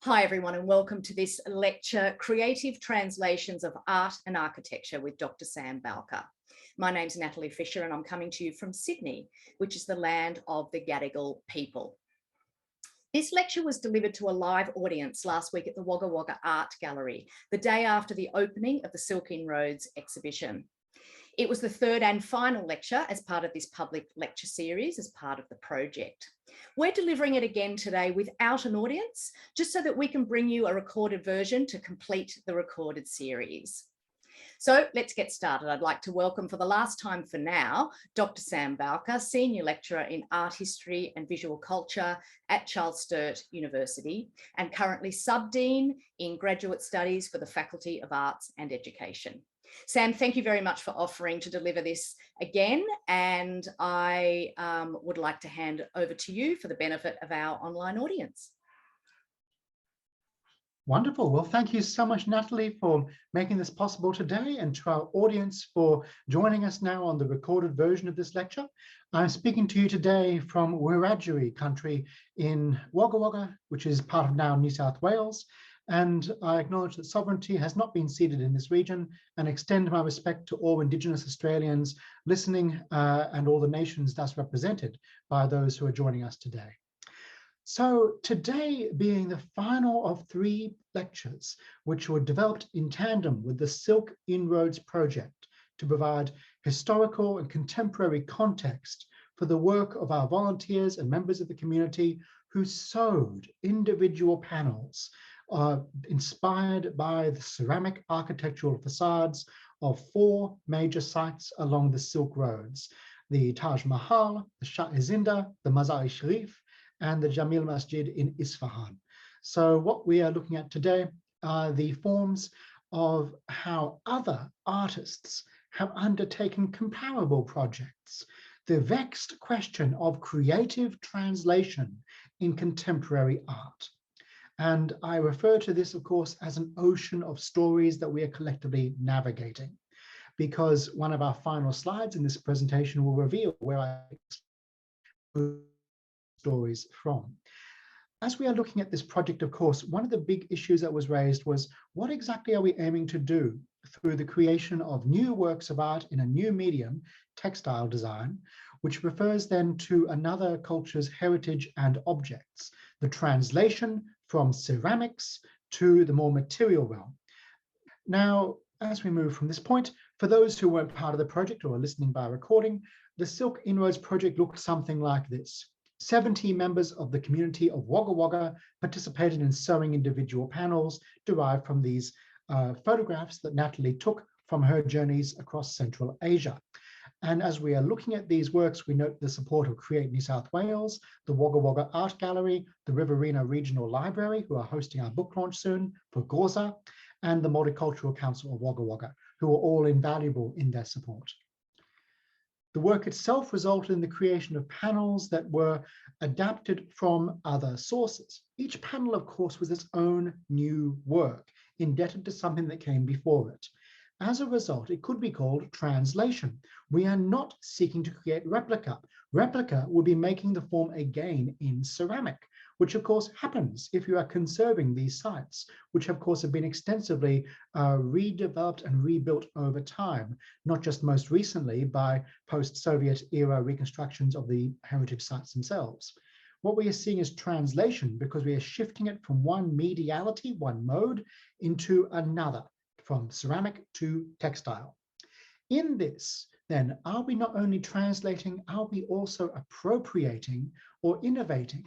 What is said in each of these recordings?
Hi everyone and welcome to this lecture, Creative Translations of Art and Architecture with Dr. Sam Bowker. My name's Natalie Fisher and I'm coming to you from Sydney, which is the land of the Gadigal people. This lecture was delivered to a live audience last week at the Wagga Wagga Art Gallery, the day after the opening of the Silk Inroads exhibition. It was the third and final lecture as part of this public lecture series as part of the project. We're delivering it again today without an audience, just so that we can bring you a recorded version to complete the recorded series. So let's get started. I'd like to welcome for the last time for now, Dr. Sam Bowker, Senior Lecturer in Art History and Visual Culture at Charles Sturt University and currently Sub-Dean in Graduate Studies for the Faculty of Arts and Education. Sam, thank you very much for offering to deliver this again, and I would like to hand over to you for the benefit of our online audience. Wonderful. Well, thank you so much, Natalie, for making this possible today, and to our audience for joining us now on the recorded version of this lecture. I'm speaking to you today from Wiradjuri country in Wagga Wagga, which is part of now New South Wales. And I acknowledge that sovereignty has not been ceded in this region and extend my respect to all Indigenous Australians listening and all the nations thus represented by those who are joining us today. So today being the final of 3 lectures, which were developed in tandem with the Silk Inroads project to provide historical and contemporary context for the work of our volunteers and members of the community who sewed individual panels inspired by the ceramic architectural facades of 4 major sites along the Silk Roads: the Taj Mahal, the Shah-e-Zinda, the Mazar-e-Sharif, and the Jamil Masjid in Isfahan. So what we are looking at today are the forms of how other artists have undertaken comparable projects, the vexed question of creative translation in contemporary art. And I refer to this, of course, as an ocean of stories that we are collectively navigating, because one of our final slides in this presentation will reveal where I stories from. As we are looking at this project, of course, one of the big issues that was raised was, what exactly are we aiming to do through the creation of new works of art in a new medium, textile design, which refers then to another culture's heritage and objects, the translation from ceramics to the more material realm. Now, as we move from this point, for those who weren't part of the project or are listening by recording, the Silk Inroads project looked something like this. 70 members of the community of Wagga Wagga participated in sewing individual panels derived from these photographs that Natalie took from her journeys across Central Asia. And as we are looking at these works, we note the support of Create New South Wales, the Wagga Wagga Art Gallery, the Riverina Regional Library, who are hosting our book launch soon for Gauza, and the Multicultural Council of Wagga Wagga, who are all invaluable in their support. The work itself resulted in the creation of panels that were adapted from other sources. Each panel, of course, was its own new work, indebted to something that came before it. As a result, it could be called translation. We are not seeking to create replica. Replica would be making the form again in ceramic, which of course happens if you are conserving these sites, which of course have been extensively redeveloped and rebuilt over time, not just most recently by post-Soviet era reconstructions of the heritage sites themselves. What we are seeing is translation, because we are shifting it from one mediality, one mode, into another, from ceramic to textile. In this, then, are we not only translating, are we also appropriating or innovating?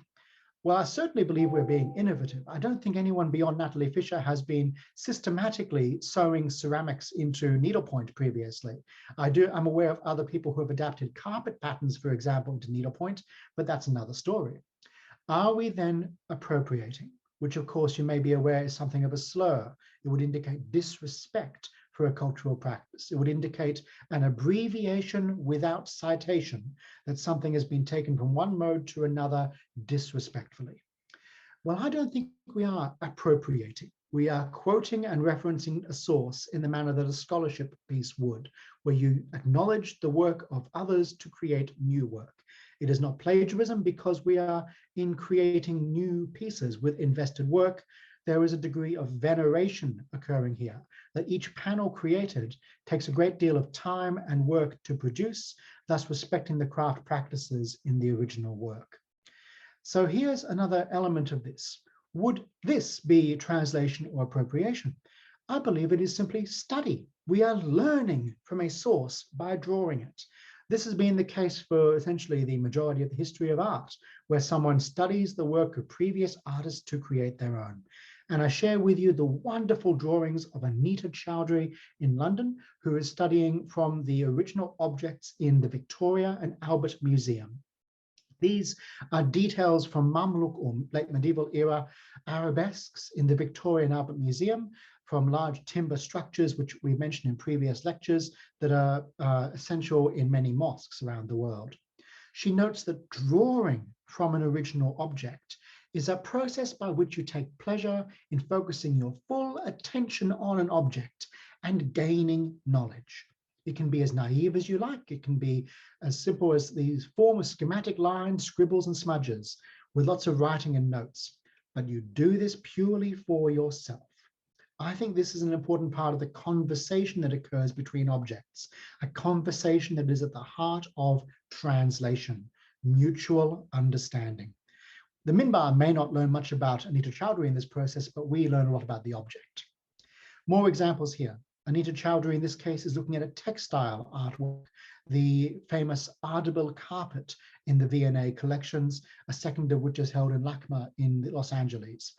Well, I certainly believe we're being innovative. I don't think anyone beyond Natalie Fisher has been systematically sewing ceramics into needlepoint previously. I'm aware of other people who have adapted carpet patterns, for example, into needlepoint, but that's another story. Are we then appropriating? Which of course you may be aware is something of a slur. It would indicate disrespect for a cultural practice. It would indicate an abbreviation without citation, that something has been taken from one mode to another disrespectfully. Well, I don't think we are appropriating. We are quoting and referencing a source in the manner that a scholarship piece would, where you acknowledge the work of others to create new work. It is not plagiarism because we are in creating new pieces with invested work. There is a degree of veneration occurring here, that each panel created takes a great deal of time and work to produce, thus respecting the craft practices in the original work. So here's another element of this. Would this be translation or appropriation? I believe it is simply study. We are learning from a source by drawing it. This has been the case for essentially the majority of the history of art, where someone studies the work of previous artists to create their own. And I share with you the wonderful drawings of Anita Chowdhury in London, who is studying from the original objects in the Victoria and Albert Museum. These are details from Mamluk or late medieval era arabesques in the Victoria and Albert Museum, from large timber structures, which we mentioned in previous lectures, that are essential in many mosques around the world. She notes that drawing from an original object is a process by which you take pleasure in focusing your full attention on an object and gaining knowledge. It can be as naive as you like. It can be as simple as these form of schematic lines, scribbles and smudges with lots of writing and notes, but you do this purely for yourself. I think this is an important part of the conversation that occurs between objects, a conversation that is at the heart of translation, mutual understanding. The Minbar may not learn much about Anita Chowdhury in this process, but we learn a lot about the object. More examples here. Anita Chowdhury in this case is looking at a textile artwork, the famous Ardabil carpet in the V&A collections, a second of which is held in LACMA in Los Angeles.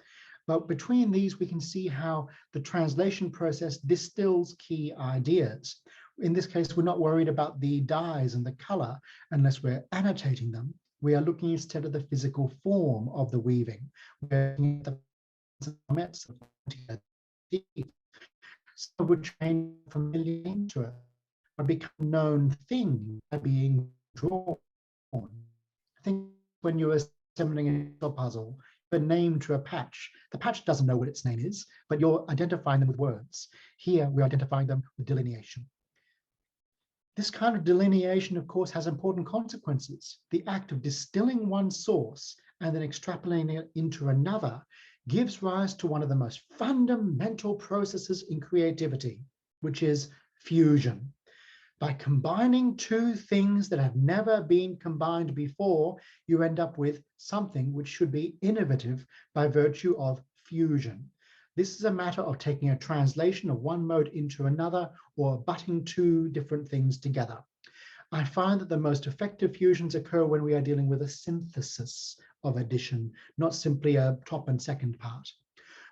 But between these, we can see how the translation process distills key ideas. In this case, we're not worried about the dyes and the color unless we're annotating them. We are looking instead at the physical form of the weaving. We're looking at the some would change familiar to it, or become known thing by being drawn. I think when you're assembling a puzzle, a name to a patch. The patch doesn't know what its name is, but you're identifying them with words. Here, we're identifying them with delineation. This kind of delineation, of course, has important consequences. The act of distilling one source and then extrapolating it into another gives rise to one of the most fundamental processes in creativity, which is fusion. By combining two things that have never been combined before, you end up with something which should be innovative by virtue of fusion. This is a matter of taking a translation of one mode into another or butting two different things together. I find that the most effective fusions occur when we are dealing with a synthesis of addition, not simply a top and second part.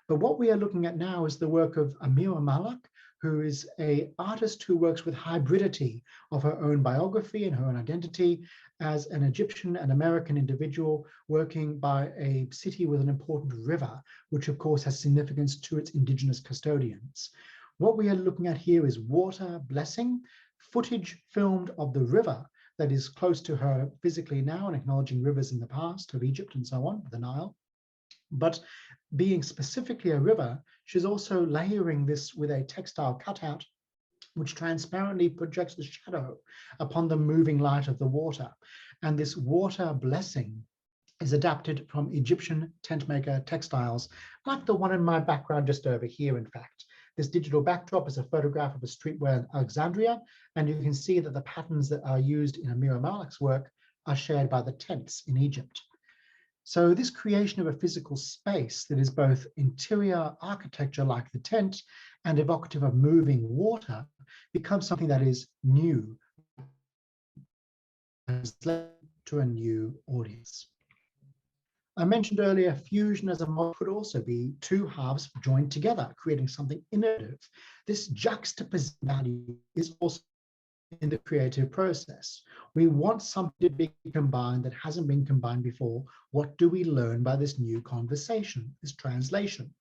But what we are looking at now is the work of Amira Malak, who is an artist who works with hybridity of her own biography and her own identity as an Egyptian and American individual working by a city with an important river, which of course has significance to its indigenous custodians. What we are looking at here is water blessing, footage filmed of the river that is close to her physically now and acknowledging rivers in the past of Egypt and so on, the Nile. But being specifically a river, she's also layering this with a textile cutout, which transparently projects the shadow upon the moving light of the water. And this water blessing is adapted from Egyptian tent maker textiles, like the one in my background just over here, in fact. This digital backdrop is a photograph of a streetwear in Alexandria, and you can see that the patterns that are used in Amira Malak's work are shared by the tents in Egypt. So this creation of a physical space that is both interior architecture like the tent and evocative of moving water becomes something that is new to a new audience. I mentioned earlier, fusion as a model could also be two halves joined together, creating something innovative. This juxtaposition value is also in the creative process. We want something to be combined that hasn't been combined before. What do we learn by this new conversation, this translation?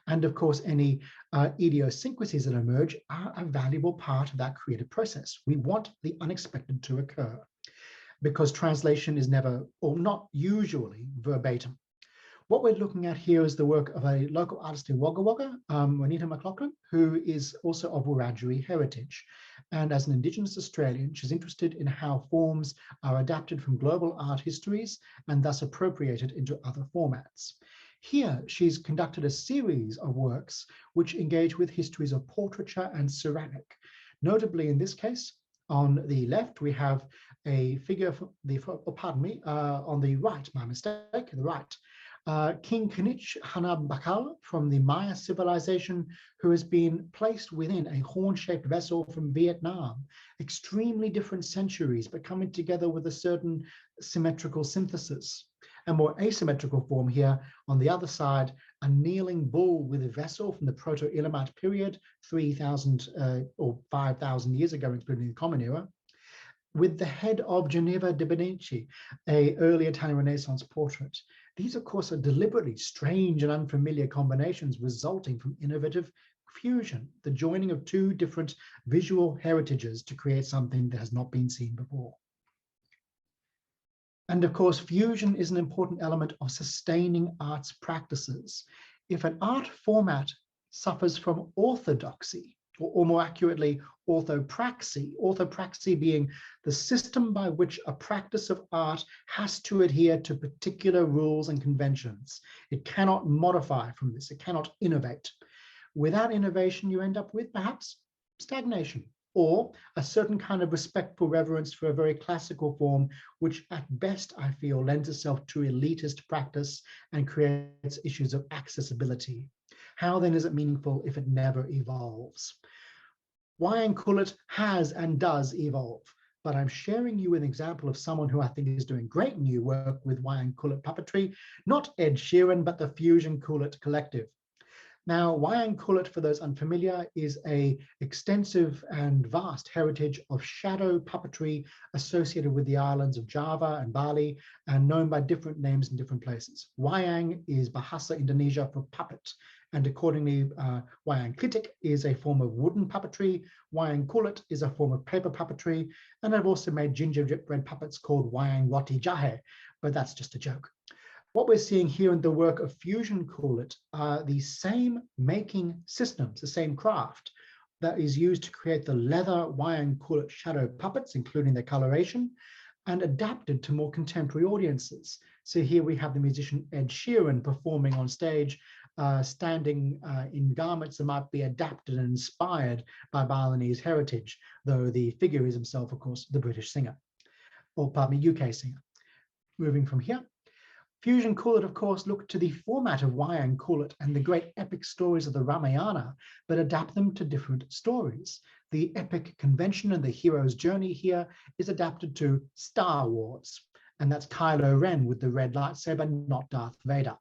And of course, any idiosyncrasies that emerge are a valuable part of that creative process. We want the unexpected to occur because translation is never, or not usually, verbatim. What we're looking at here is the work of a local artist in Wagga Wagga, Juanita McLaughlin, who is also of Wiradjuri heritage. And as an Indigenous Australian, she's interested in how forms are adapted from global art histories and thus appropriated into other formats. Here, she's conducted a series of works which engage with histories of portraiture and ceramic. Notably, in this case, on the left, we have a figure, on the right, my mistake, the right, King Kinich Hanab Bakal from the Maya civilization, who has been placed within a horn-shaped vessel from Vietnam. Extremely different centuries, but coming together with a certain symmetrical synthesis. A more asymmetrical form here on the other side, a kneeling bull with a vessel from the Proto-Elamite period, 3,000 or 5,000 years ago, including the Common Era, with the head of Ginevra de Benici, an early Italian Renaissance portrait. These, of course, are deliberately strange and unfamiliar combinations resulting from innovative fusion, the joining of two different visual heritages to create something that has not been seen before. And of course, fusion is an important element of sustaining arts practices. If an art format suffers from orthodoxy, or more accurately, orthopraxy being the system by which a practice of art has to adhere to particular rules and conventions. It cannot modify from this, it cannot innovate. Without innovation, you end up with perhaps stagnation, or a certain kind of respectful reverence for a very classical form, which at best, I feel, lends itself to elitist practice and creates issues of accessibility. How then is it meaningful if it never evolves? Wayang Kulit has and does evolve, but I'm sharing you an example of someone who I think is doing great new work with Wayang Kulit puppetry, not Ed Sheeran, but the Fusion Kulit Collective. Now, Wayang Kulit, for those unfamiliar, is an extensive and vast heritage of shadow puppetry associated with the islands of Java and Bali, and known by different names in different places. Wayang is Bahasa Indonesia for puppet, and accordingly, Wayang Klitik is a form of wooden puppetry, Wayang Kulit is a form of paper puppetry, and I've also made gingerbread puppets called Wayang Roti Jahe, but that's just a joke. What we're seeing here in the work of Fusion Kulit are the same making systems, the same craft that is used to create the leather Wayang Kulit shadow puppets, including their coloration, and adapted to more contemporary audiences. So here we have the musician Ed Sheeran performing on stage, standing in garments that might be adapted and inspired by Balinese heritage, though the figure is himself, of course, the British singer, or pardon me, UK singer. Moving from here, Fusion Kulit, of course, looked to the format of Wayang Kulit and the great epic stories of the Ramayana, but adapt them to different stories. The epic convention and the hero's journey here is adapted to Star Wars, and that's Kylo Ren with the red lightsaber, not Darth Vader.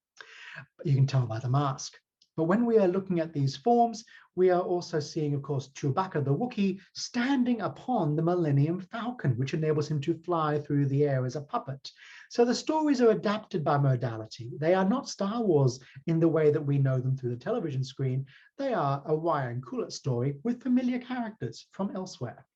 You can tell by the mask. But when we are looking at these forms, we are also seeing, of course, Chewbacca the Wookiee standing upon the Millennium Falcon, which enables him to fly through the air as a puppet. So the stories are adapted by modality. They are not Star Wars in the way that we know them through the television screen. They are a Wayang Kulit story with familiar characters from elsewhere.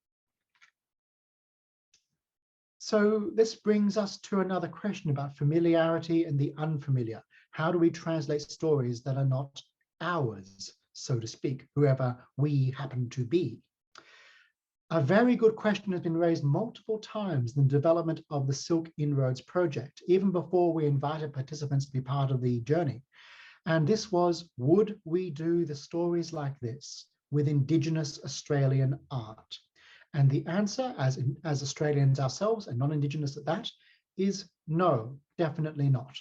So this brings us to another question about familiarity and the unfamiliar. How do we translate stories that are not ours, so to speak, whoever we happen to be? A very good question has been raised multiple times in the development of the Silk Inroads project, even before we invited participants to be part of the journey. And this was, would we do the stories like this with Indigenous Australian art? And the answer, as Australians ourselves and non-Indigenous at that, is no, definitely not.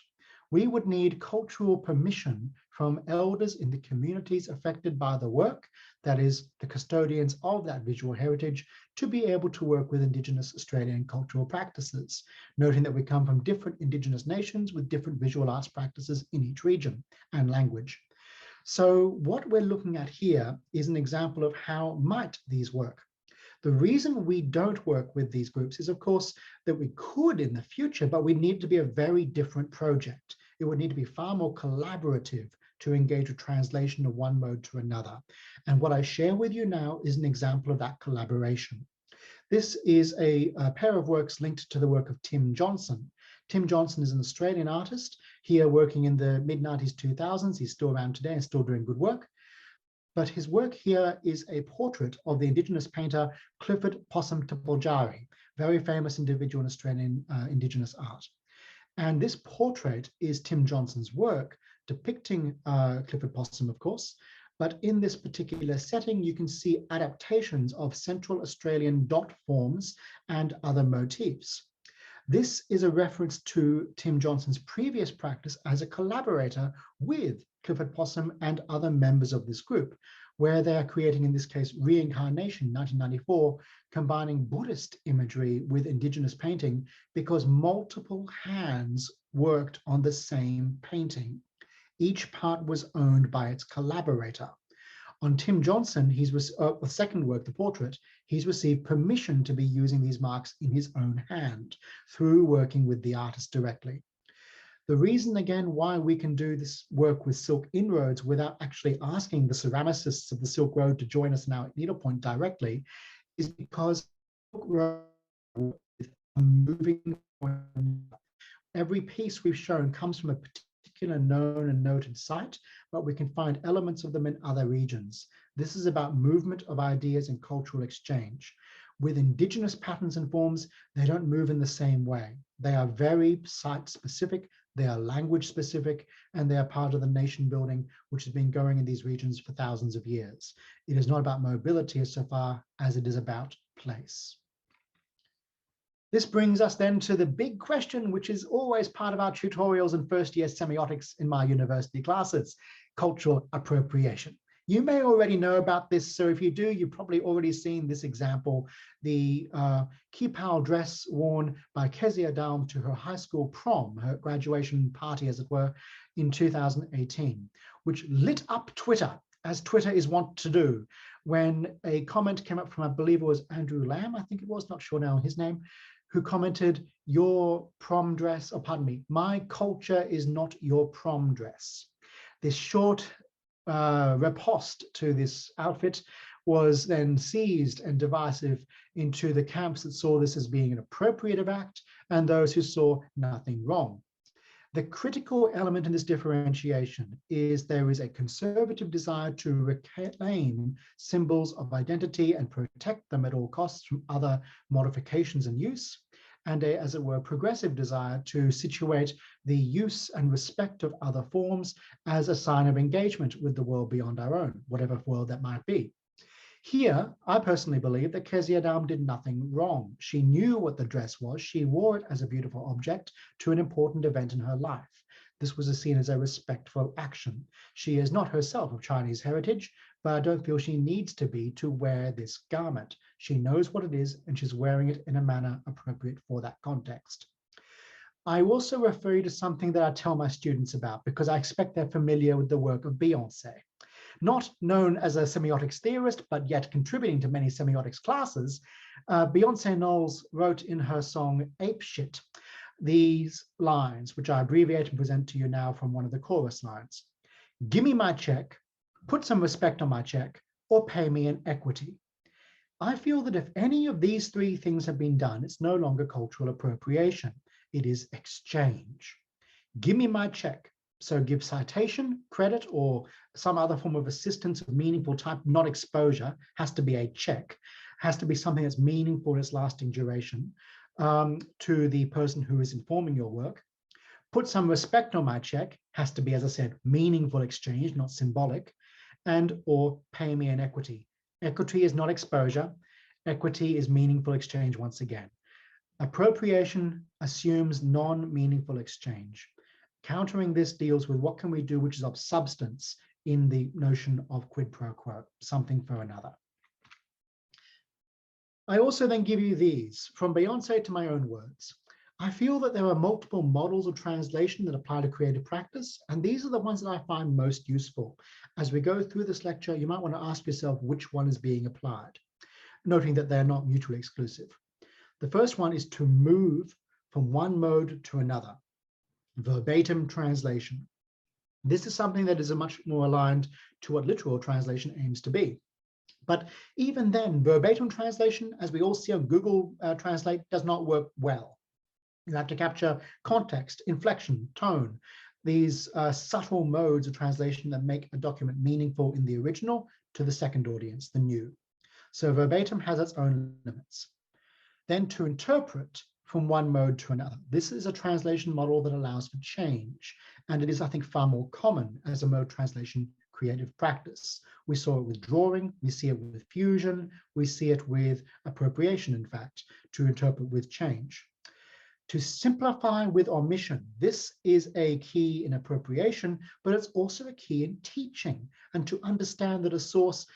We would need cultural permission from elders in the communities affected by the work, that is, the custodians of that visual heritage, to be able to work with Indigenous Australian cultural practices, noting that we come from different Indigenous nations with different visual arts practices in each region and language. So what we're looking at here is an example of how might these work. The reason we don't work with these groups is, of course, that we could in the future, but we need to be a very different project. It would need to be far more collaborative to engage with translation of one mode to another. And what I share with you now is an example of that collaboration. This is a pair of works linked to the work of Tim Johnson. Tim Johnson is an Australian artist here working in the mid-90s, 2000s. He's still around today and still doing good work. But his work here is a portrait of the Indigenous painter Clifford Possum Tupuljari, very famous individual in Australian Indigenous art. And this portrait is Tim Johnson's work depicting Clifford Possum, of course. But in this particular setting, you can see adaptations of Central Australian dot forms and other motifs. This is a reference to Tim Johnson's previous practice as a collaborator with Clifford Possum and other members of this group, where they are creating, in this case, Reincarnation, 1994, combining Buddhist imagery with Indigenous painting because multiple hands worked on the same painting. Each part was owned by its collaborator. On Tim Johnson, the second work, the portrait, he's received permission to be using these marks in his own hand through working with the artist directly. The reason, again, why we can do this work with Silk Inroads without actually asking the ceramicists of the Silk Road to join us now at needlepoint directly is because Silk Road is a moving point. Every piece we've shown comes from a particular known and noted site, but we can find elements of them in other regions. This is about movement of ideas and cultural exchange. With Indigenous patterns and forms, they don't move in the same way. They are very site-specific, they are language-specific, and they are part of the nation building, which has been going in these regions for thousands of years. It is not about mobility so far as it is about place. This brings us then to the big question, which is always part of our tutorials and first-year semiotics in my university classes, cultural appropriation. You may already know about this, so if you do, you've probably already seen this example, the kipau dress worn by Kezia Daum to her high school prom, her graduation party, as it were, in 2018, which lit up Twitter, as Twitter is wont to do, when a comment came up from, I believe it was Andrew Lamb, I think it was, not sure now his name, who commented, your prom dress, or pardon me, my culture is not your prom dress. This short riposte to this outfit was then seized and divisive into the camps that saw this as being an appropriative act and those who saw nothing wrong. The critical element in this differentiation is there is a conservative desire to reclaim symbols of identity and protect them at all costs from other modifications and use, and a, as it were, progressive desire to situate the use and respect of other forms as a sign of engagement with the world beyond our own, whatever world that might be. Here, I personally believe that Kezia Daum did nothing wrong. She knew what the dress was. She wore it as a beautiful object to an important event in her life. This was seen as a respectful action. She is not herself of Chinese heritage, but I don't feel she needs to be to wear this garment. She knows what it is, and she's wearing it in a manner appropriate for that context. I also refer you to something that I tell my students about because I expect they're familiar with the work of Beyoncé. Not known as a semiotics theorist, but yet contributing to many semiotics classes, Beyoncé Knowles wrote in her song Ape Shit these lines, which I abbreviate and present to you now from one of the chorus lines. Give me my check, put some respect on my check, or pay me in equity. I feel that if any of these three things have been done, it's no longer cultural appropriation. It is exchange. Give me my check. So give citation, credit, or some other form of assistance of meaningful type, not exposure, has to be a check, has to be something that's meaningful in its lasting duration to the person who is informing your work. Put some respect on my check, has to be, as I said, meaningful exchange, not symbolic, and or pay me in equity. Equity is not exposure. Equity is meaningful exchange once again. Appropriation assumes non-meaningful exchange. Countering this deals with what can we do which is of substance in the notion of quid pro quo, something for another. I also then give you these, from Beyoncé to my own words. I feel that there are multiple models of translation that apply to creative practice, and these are the ones that I find most useful. As we go through this lecture, you might want to ask yourself which one is being applied, noting that they're not mutually exclusive. The first one is to move from one mode to another. Verbatim translation. This is something that is much more aligned to what literal translation aims to be. But even then, verbatim translation, as we all see on Google Translate, does not work well. You have to capture context, inflection, tone, these subtle modes of translation that make a document meaningful in the original to the second audience, the new. So verbatim has its own limits. Then to interpret from one mode to another. This is a translation model that allows for change, and it is, I think, far more common as a mode translation creative practice. We saw it with drawing, we see it with fusion, we see it with appropriation, in fact, to interpret with change. To simplify with omission, this is a key in appropriation, but it's also a key in teaching, and to understand that a source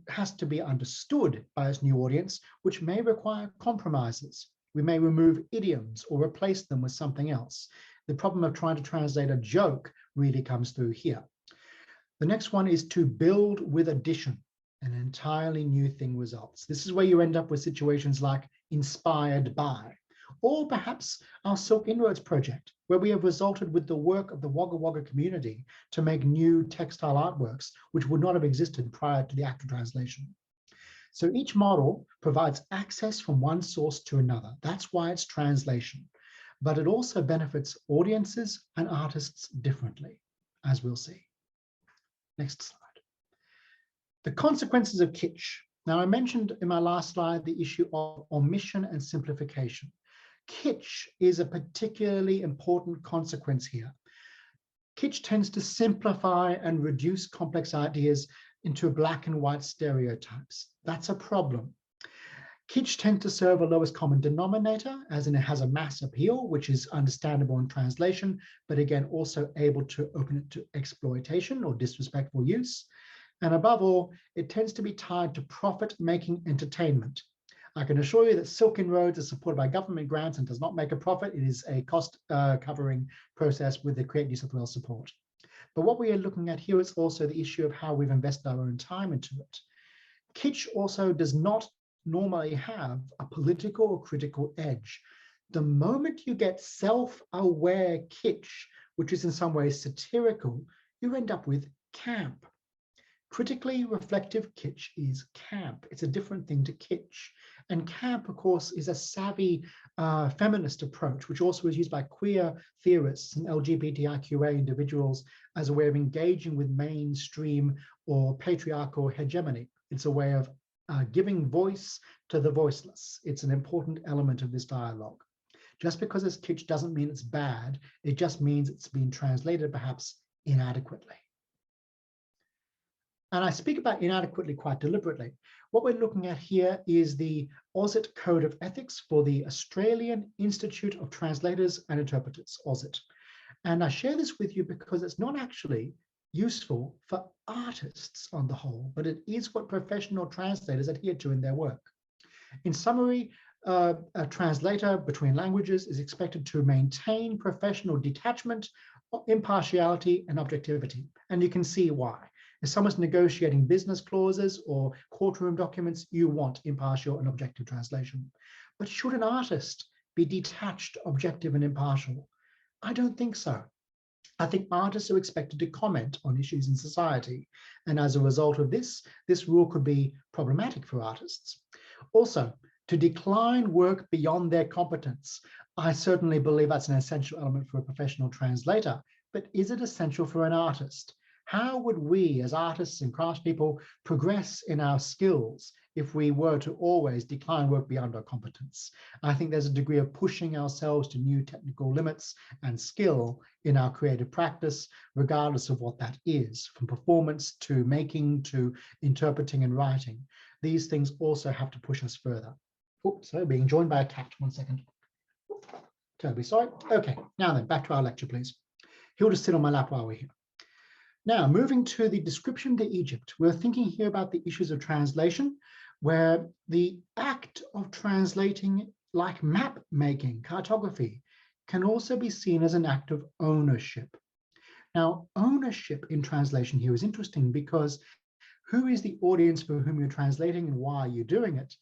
has to be understood by its new audience, which may require compromises. We may remove idioms or replace them with something else. The problem of trying to translate a joke really comes through here. The next one is to build with addition. An entirely new thing results. This is where you end up with situations like inspired by, or perhaps our Silk Inroads project, where we have resulted with the work of the Wagga Wagga community to make new textile artworks, which would not have existed prior to the actual translation. So each model provides access from one source to another. That's why it's translation. But it also benefits audiences and artists differently, as we'll see. Next slide. The consequences of kitsch. Now, I mentioned in my last slide the issue of omission and simplification. Kitsch is a particularly important consequence here. Kitsch tends to simplify and reduce complex ideas into black and white stereotypes. That's a problem. Kitsch tends to serve a lowest common denominator, as in it has a mass appeal, which is understandable in translation, but again, also able to open it to exploitation or disrespectful use. And above all, it tends to be tied to profit-making entertainment. I can assure you that Silk Inroads is supported by government grants and does not make a profit. It is a cost-covering process with the Create New South Wales support. But what we are looking at here is also the issue of how we've invested our own time into it. Kitsch also does not normally have a political or critical edge. The moment you get self-aware kitsch, which is in some ways satirical, you end up with camp. Critically reflective kitsch is camp. It's a different thing to kitsch. And camp, of course, is a savvy feminist approach, which also is used by queer theorists and LGBTIQA individuals as a way of engaging with mainstream or patriarchal hegemony. It's a way of giving voice to the voiceless. It's an important element of this dialogue. Just because it's kitsch doesn't mean it's bad. It just means it's been translated perhaps inadequately. And I speak about inadequately quite deliberately. What we're looking at here is the AUSIT Code of Ethics for the Australian Institute of Translators and Interpreters, AUSIT. And I share this with you because it's not actually useful for artists on the whole, but it is what professional translators adhere to in their work. In summary, a translator between languages is expected to maintain professional detachment, impartiality, and objectivity. And you can see why. If someone's negotiating business clauses or courtroom documents, you want impartial and objective translation. But should an artist be detached, objective, and impartial? I don't think so. I think artists are expected to comment on issues in society. And as a result of this, this rule could be problematic for artists. Also, to decline work beyond their competence. I certainly believe that's an essential element for a professional translator, but is it essential for an artist? How would we as artists and craftspeople progress in our skills if we were to always decline work beyond our competence? I think there's a degree of pushing ourselves to new technical limits and skill in our creative practice, regardless of what that is, from performance to making to interpreting and writing. These things also have to push us further. Oops, sorry, being joined by a cat. 1 second. Terribly sorry. Okay, now then, back to our lecture, please. He'll just sit on my lap while we're here. Now, moving to the description to Egypt, we're thinking here about the issues of translation, where the act of translating, like map making, cartography, can also be seen as an act of ownership. Now, ownership in translation here is interesting because who is the audience for whom you're translating and why are you doing it?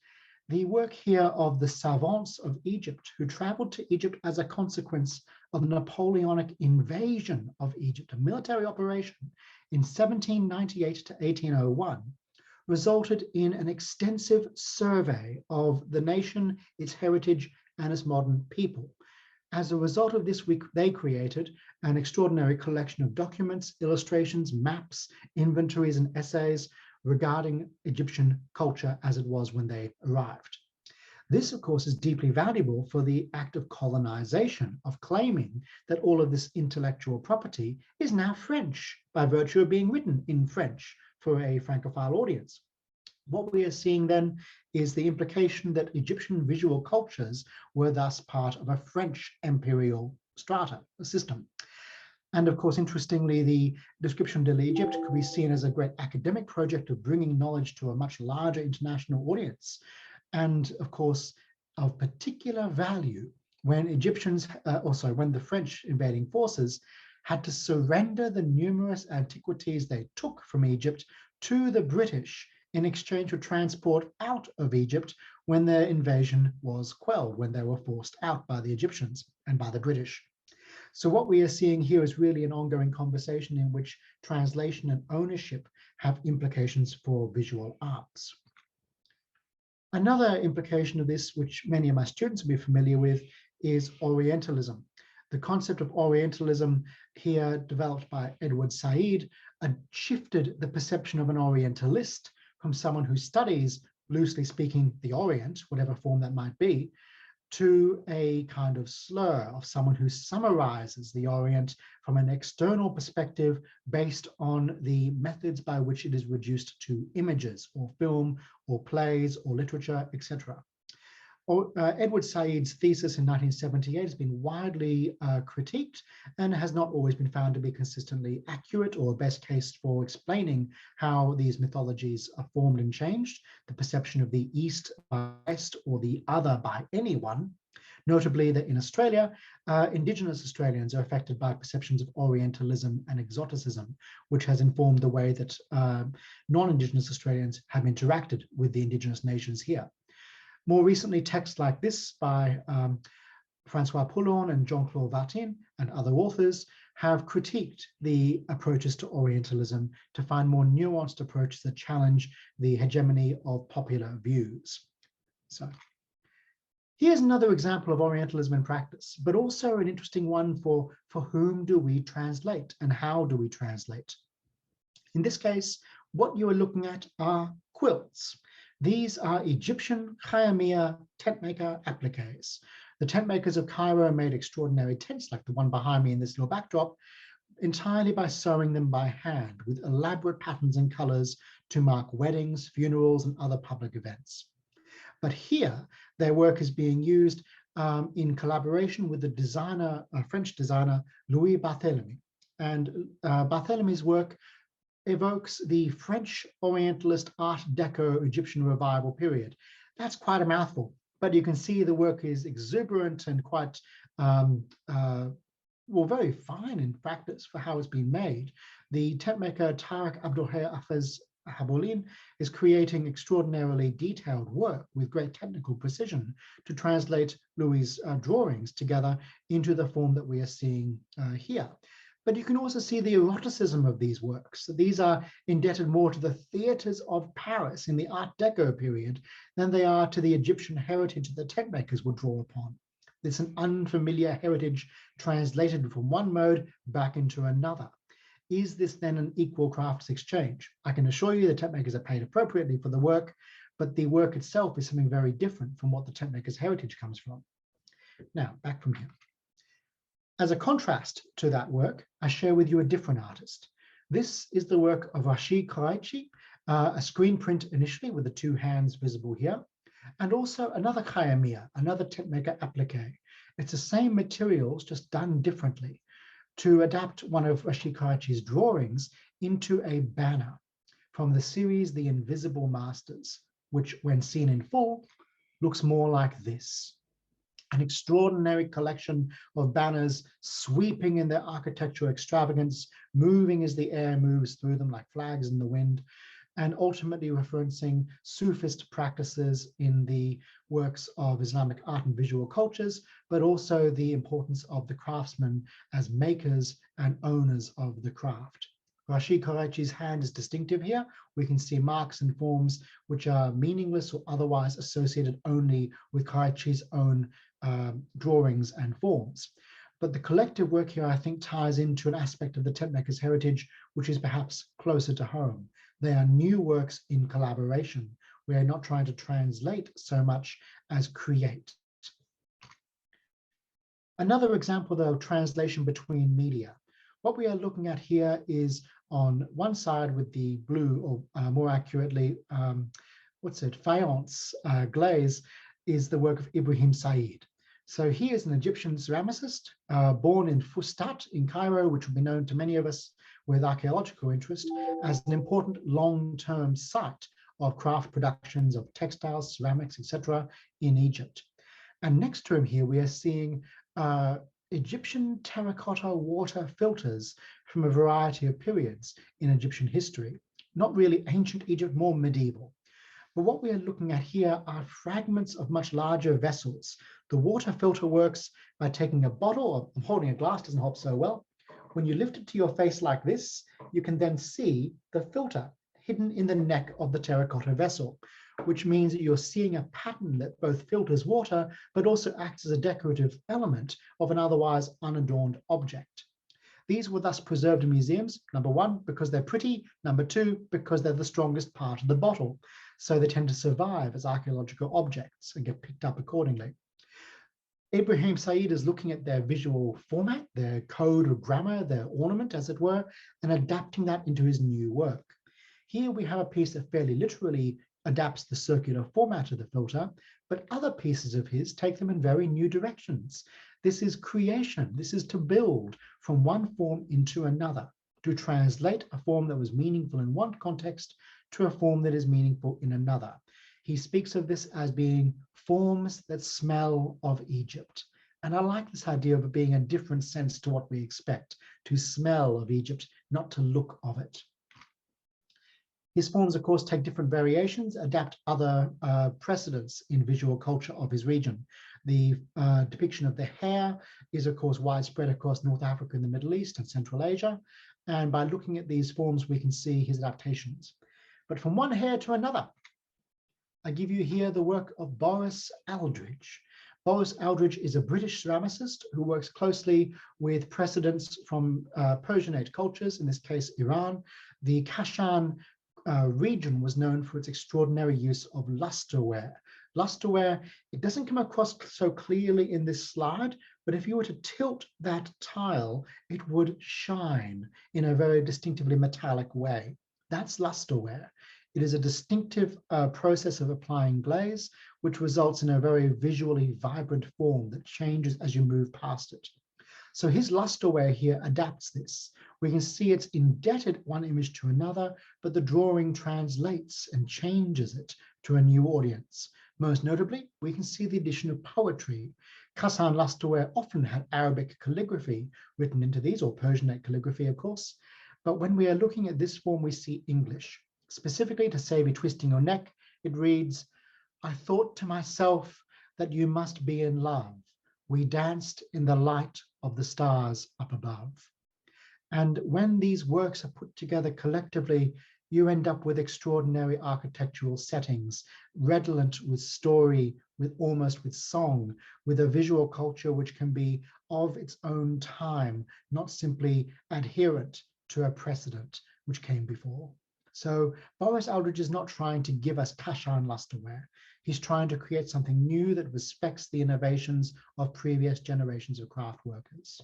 The work here of the savants of Egypt who traveled to Egypt as a consequence of the Napoleonic invasion of Egypt, a military operation in 1798 to 1801, resulted in an extensive survey of the nation, its heritage, and its modern people. As a result of this, they created an extraordinary collection of documents, illustrations, maps, inventories, and essays regarding Egyptian culture as it was when they arrived. This, of course, is deeply valuable for the act of colonization, of claiming that all of this intellectual property is now French by virtue of being written in French for a Francophile audience. What we are seeing then is the implication that Egyptian visual cultures were thus part of a French imperial strata system. And of course, interestingly, the description de l'Egypte could be seen as a great academic project of bringing knowledge to a much larger international audience. And of course, of particular value when when the French invading forces had to surrender the numerous antiquities they took from Egypt to the British in exchange for transport out of Egypt when their invasion was quelled, when they were forced out by the Egyptians and by the British. So what we are seeing here is really an ongoing conversation in which translation and ownership have implications for visual arts. Another implication of this, which many of my students will be familiar with, is Orientalism. The concept of Orientalism here, developed by Edward Said, shifted the perception of an Orientalist from someone who studies, loosely speaking, the Orient, whatever form that might be, to a kind of slur of someone who summarizes the Orient from an external perspective based on the methods by which it is reduced to images or film or plays or literature, etc. Edward Said's thesis in 1978 has been widely critiqued and has not always been found to be consistently accurate or best case for explaining how these mythologies are formed and changed, the perception of the East by West or the other by anyone. Notably that in Australia, Indigenous Australians are affected by perceptions of Orientalism and exoticism, which has informed the way that non-Indigenous Australians have interacted with the Indigenous nations here. More recently, texts like this by Francois Poulon and Jean-Claude Vartin and other authors have critiqued the approaches to Orientalism to find more nuanced approaches that challenge the hegemony of popular views. So here's another example of Orientalism in practice, but also an interesting one for whom do we translate and how do we translate? In this case, what you are looking at are quilts. These are Egyptian Khayamiya tent maker appliques. The tent makers of Cairo made extraordinary tents like the one behind me in this little backdrop entirely by sewing them by hand with elaborate patterns and colors to mark weddings, funerals, and other public events. But here, their work is being used in collaboration with the designer, French designer, Louis Barthélemy. And Barthélemy's work evokes the French Orientalist Art Deco Egyptian revival period. That's quite a mouthful, but you can see the work is exuberant and quite, very fine in practice for how it's been made. The tent maker Tarek Abdulhay Afez Habolin is creating extraordinarily detailed work with great technical precision to translate Louis' drawings together into the form that we are seeing here. But you can also see the eroticism of these works. These are indebted more to the theaters of Paris in the Art Deco period than they are to the Egyptian heritage that the tent makers would draw upon. It's an unfamiliar heritage translated from one mode back into another. Is this then an equal crafts exchange? I can assure you the tent makers are paid appropriately for the work, but the work itself is something very different from what the tent makers' heritage comes from. Now, back from here. As a contrast to that work, I share with you a different artist. This is the work of Rashid Karaichi, a screen print initially with the two hands visible here, and also another Khayamiya, another tent maker applique. It's the same materials, just done differently, to adapt one of Rashid Karaichi's drawings into a banner from the series The Invisible Masters, which when seen in full, looks more like this. An extraordinary collection of banners sweeping in their architectural extravagance, moving as the air moves through them like flags in the wind, and ultimately referencing Sufist practices in the works of Islamic art and visual cultures, but also the importance of the craftsmen as makers and owners of the craft. Rashid Quraichi's hand is distinctive here. We can see marks and forms which are meaningless or otherwise associated only with Quraichi's own drawings and forms. But the collective work here, I think, ties into an aspect of the tentmaker's heritage, which is perhaps closer to home. They are new works in collaboration. We are not trying to translate so much as create. Another example, though, of translation between media. What we are looking at here is on one side with the blue, or more accurately, faience glaze, is the work of Ibrahim Said. So he is an Egyptian ceramicist born in Fustat in Cairo, which will be known to many of us with archaeological interest as an important long-term site of craft productions of textiles, ceramics, etc. in Egypt. And next to him here, we are seeing Egyptian terracotta water filters from a variety of periods in Egyptian history. Not really ancient Egypt, more medieval. But what we are looking at here are fragments of much larger vessels. The water filter works by taking a bottle, I'm holding a glass, doesn't hold so well. When you lift it to your face like this, you can then see the filter hidden in the neck of the terracotta vessel, which means that you're seeing a pattern that both filters water, but also acts as a decorative element of an otherwise unadorned object. These were thus preserved in museums, number one, because they're pretty, number two, because they're the strongest part of the bottle. So they tend to survive as archaeological objects and get picked up accordingly. Ibrahim Said is looking at their visual format, their code of grammar, their ornament, as it were, and adapting that into his new work. Here we have a piece that fairly literally adapts the circular format of the filter, but other pieces of his take them in very new directions. This is creation. This is to build from one form into another, to translate a form that was meaningful in one context to a form that is meaningful in another. He speaks of this as being forms that smell of Egypt. And I like this idea of it being a different sense to what we expect, to smell of Egypt, not to look of it. His forms, of course, take different variations, adapt other precedents in visual culture of his region. The depiction of the hair is, of course, widespread across North Africa and the Middle East and Central Asia. And by looking at these forms, we can see his adaptations. But from one hair to another, I give you here the work of Boris Aldridge. Boris Aldridge is a British ceramicist who works closely with precedents from Persianate cultures, in this case, Iran. The Kashan region was known for its extraordinary use of lusterware. Lusterware, it doesn't come across so clearly in this slide, but if you were to tilt that tile, it would shine in a very distinctively metallic way. That's lusterware. It is a distinctive process of applying glaze, which results in a very visually vibrant form that changes as you move past it. So his lusterware here adapts this. We can see it's indebted one image to another, but the drawing translates and changes it to a new audience. Most notably, we can see the addition of poetry. Kashan lusterware often had Arabic calligraphy written into these, or Persianate calligraphy, of course. But when we are looking at this form, we see English. Specifically, to save you twisting your neck, it reads, "I thought to myself that you must be in love. We danced in the light of the stars up above." And when these works are put together collectively, you end up with extraordinary architectural settings, redolent with story, almost with song, with a visual culture which can be of its own time, not simply adherent to a precedent which came before. So Boris Aldridge is not trying to give us Kashan lusterware. He's trying to create something new that respects the innovations of previous generations of craft workers.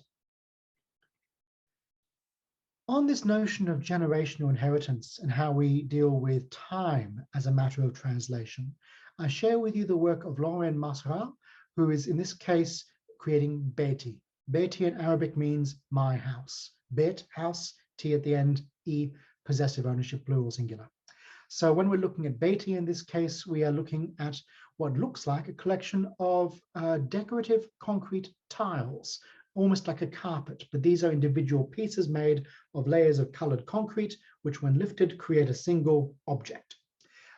On this notion of generational inheritance and how we deal with time as a matter of translation, I share with you the work of Lauren Masra, who is in this case creating Beti. Beti in Arabic means my house. Bet, house, T at the end, E, possessive ownership, plural, singular. So when we're looking at Beti in this case, we are looking at what looks like a collection of decorative concrete tiles, almost like a carpet, but these are individual pieces made of layers of colored concrete, which when lifted create a single object.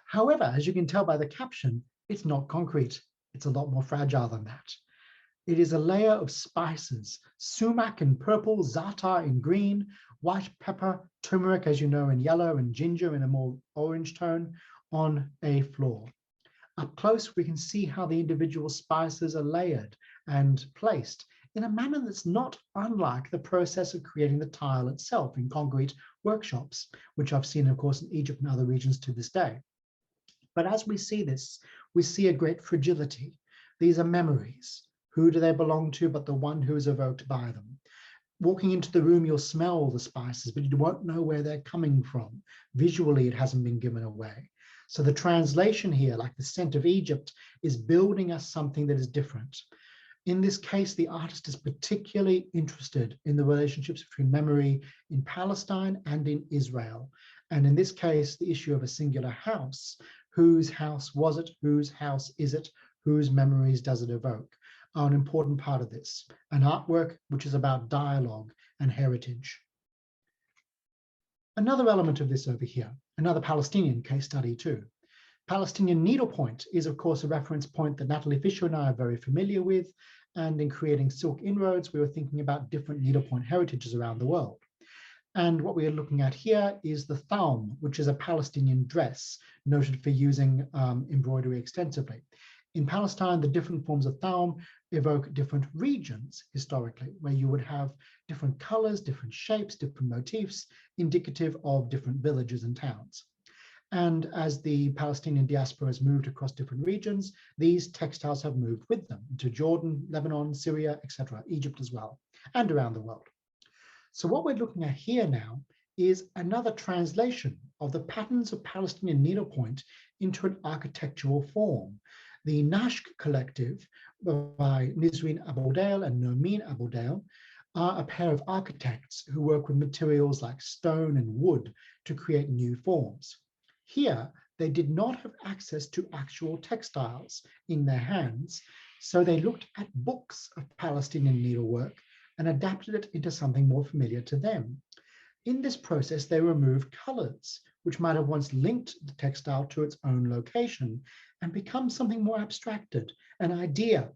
However, as you can tell by the caption, it's not concrete. It's a lot more fragile than that. It is a layer of spices, sumac in purple, za'atar in green, white pepper, turmeric, as you know, in yellow, and ginger in a more orange tone on a floor. Up close, we can see how the individual spices are layered and placed in a manner that's not unlike the process of creating the tile itself in concrete workshops, which I've seen, of course, in Egypt and other regions to this day. But as we see this, we see a great fragility. These are memories. Who do they belong to but the one who is evoked by them? Walking into the room, you'll smell the spices, but you won't know where they're coming from. Visually, it hasn't been given away. So the translation here, like the scent of Egypt, is building us something that is different. In this case, the artist is particularly interested in the relationships between memory in Palestine and in Israel. And in this case, the issue of a singular house. Whose house was it? Whose house is it? Whose memories does it evoke? Are an important part of this. An artwork which is about dialogue and heritage. Another element of this over here, another Palestinian case study too. Palestinian needlepoint is, of course, a reference point that Natalie Fisher and I are very familiar with. And in creating Silk Inroads, we were thinking about different needlepoint heritages around the world. And what we are looking at here is the thawm, which is a Palestinian dress noted for using embroidery extensively. In Palestine, the different forms of thawm evoke different regions historically, where you would have different colors, different shapes, different motifs, indicative of different villages and towns. And as the Palestinian diaspora has moved across different regions, these textiles have moved with them to Jordan, Lebanon, Syria, etc., Egypt as well, and around the world. So what we're looking at here now is another translation of the patterns of Palestinian needlepoint into an architectural form. The Nashk collective by Nizreen Abodale and Nermeen Abodale are a pair of architects who work with materials like stone and wood to create new forms. Here, they did not have access to actual textiles in their hands, so they looked at books of Palestinian needlework and adapted it into something more familiar to them. In this process, they removed colors, which might have once linked the textile to its own location and become something more abstracted, an idea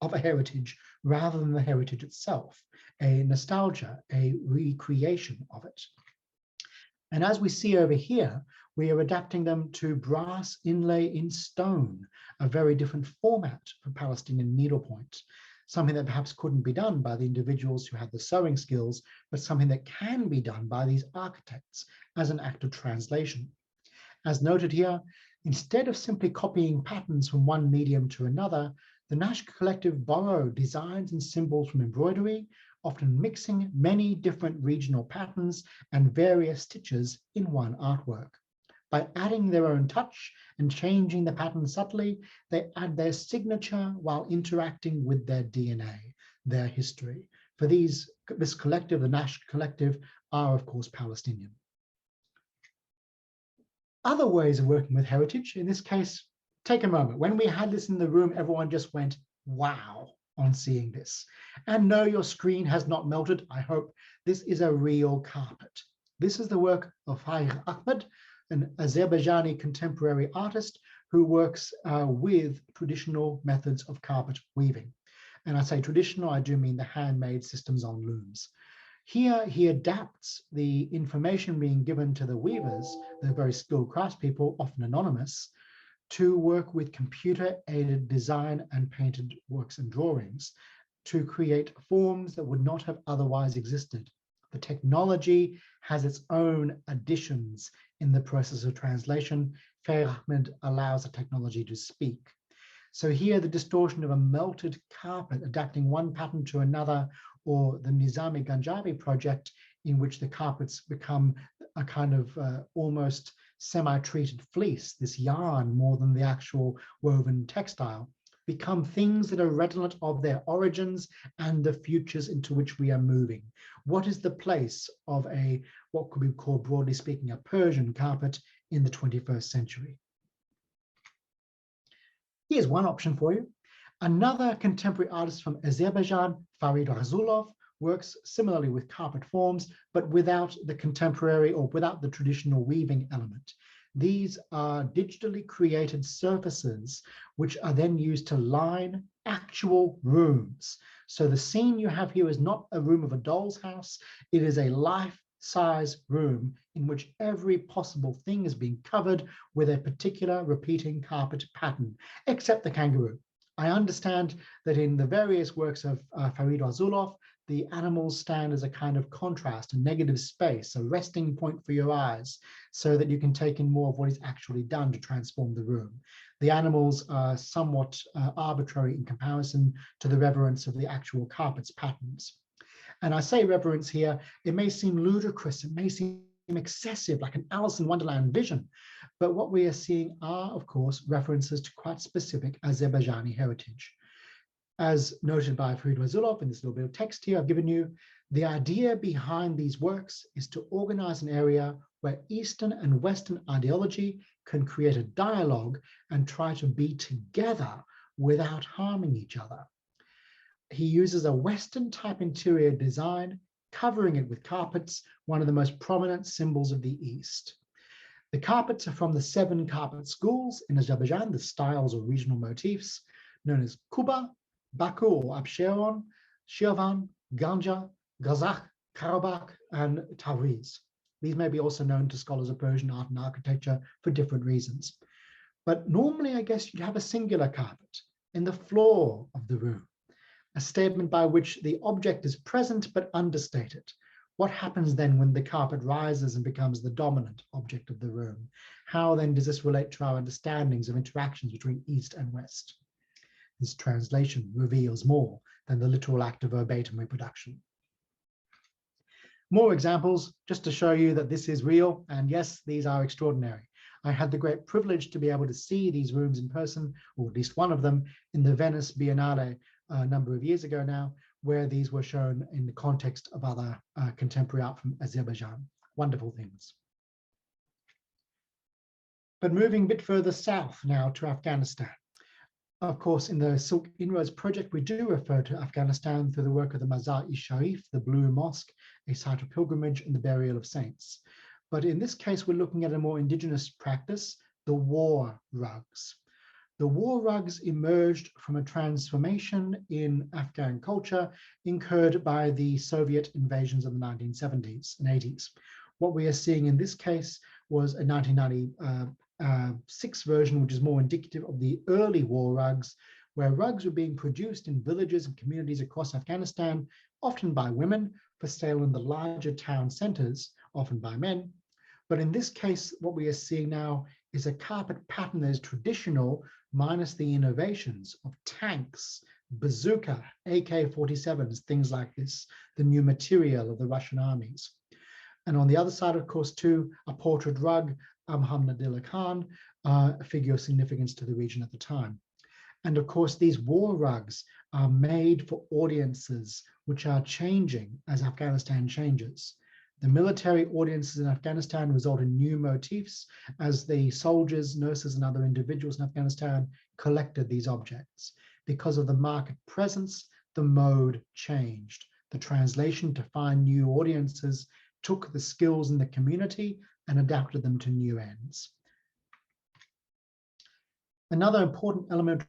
of a heritage rather than the heritage itself, a nostalgia, a recreation of it. And as we see over here, we are adapting them to brass inlay in stone, a very different format for Palestinian needlepoint, something that perhaps couldn't be done by the individuals who had the sewing skills, but something that can be done by these architects as an act of translation. As noted here, instead of simply copying patterns from one medium to another, the Nash collective borrowed designs and symbols from embroidery, often mixing many different regional patterns and various stitches in one artwork. By adding their own touch and changing the pattern subtly, they add their signature while interacting with their DNA, their history. For this collective, the Nash collective, are of course Palestinian. Other ways of working with heritage, in this case, take a moment. When we had this in the room, everyone just went, wow, on seeing this. And no, your screen has not melted. I hope this is a real carpet. This is the work of Faïr Ahmed, an Azerbaijani contemporary artist who works with traditional methods of carpet weaving. And I say traditional, I do mean the handmade systems on looms. Here, he adapts the information being given to the weavers, the very skilled craftspeople, often anonymous, to work with computer-aided design and painted works and drawings to create forms that would not have otherwise existed. The technology has its own additions in the process of translation. Faïr Ahmed allows the technology to speak. So here, the distortion of a melted carpet, adapting one pattern to another, or the Nizami Ganjabi project, in which the carpets become a kind of almost semi-treated fleece, this yarn more than the actual woven textile, become things that are redolent of their origins and the futures into which we are moving. What is the place of what could be called, broadly speaking, a Persian carpet in the 21st century? Here's one option for you. Another contemporary artist from Azerbaijan, Farid Razulov, works similarly with carpet forms, but without the contemporary or without the traditional weaving element. These are digitally created surfaces which are then used to line, actual rooms. So the scene you have here is not a room of a doll's house. It is a life-size room in which every possible thing is being covered with a particular repeating carpet pattern, except the kangaroo. I understand that in the various works of Farid Azulov, the animals stand as a kind of contrast, a negative space, a resting point for your eyes, so that you can take in more of what is actually done to transform the room. The animals are somewhat arbitrary in comparison to the reverence of the actual carpet's patterns. And I say reverence here, it may seem ludicrous, it may seem excessive, like an Alice in Wonderland vision, but what we are seeing are, of course, references to quite specific Azerbaijani heritage. As noted by Farid Razulov in this little bit of text here I've given you, the idea behind these works is to organize an area where Eastern and Western ideology can create a dialogue and try to be together without harming each other. He uses a Western type interior design, covering it with carpets, one of the most prominent symbols of the East. The carpets are from the 7 carpet schools in Azerbaijan, the styles or regional motifs, known as Kuba, Baku or Absheron, Shirvan, Ganja, Gazakh, Karabakh, and Tabriz. These may be also known to scholars of Persian art and architecture for different reasons. But normally, I guess you'd have a singular carpet in the floor of the room, a statement by which the object is present but understated. What happens then when the carpet rises and becomes the dominant object of the room? How then does this relate to our understandings of interactions between East and West? This translation reveals more than the literal act of verbatim reproduction. More examples, just to show you that this is real, and yes, these are extraordinary. I had the great privilege to be able to see these rooms in person, or at least one of them, in the Venice Biennale a number of years ago now, where these were shown in the context of other contemporary art from Azerbaijan. Wonderful things. But moving a bit further south now to Afghanistan. Of course, in the Silk Inroads project, we do refer to Afghanistan through the work of the Mazar-i-Sharif, the Blue Mosque, a site of pilgrimage and the burial of saints. But in this case, we're looking at a more indigenous practice, the war rugs. The war rugs emerged from a transformation in Afghan culture incurred by the Soviet invasions of the 1970s and 80s. What we are seeing in this case was a 1996 version, which is more indicative of the early war rugs, where rugs were being produced in villages and communities across Afghanistan, often by women, for sale in the larger town centers, often by men. But in this case, what we are seeing now is a carpet pattern that is traditional, minus the innovations of tanks, bazooka, AK-47s, things like this, the new material of the Russian armies. And on the other side, of course, too, a portrait rug, Muhammad Khan, a figure of significance to the region at the time. And of course, these war rugs are made for audiences which are changing as Afghanistan changes. The military audiences in Afghanistan result in new motifs as the soldiers, nurses, and other individuals in Afghanistan collected these objects. Because of the market presence, the mode changed. The translation to find new audiences took the skills in the community and adapted them to new ends. Another important element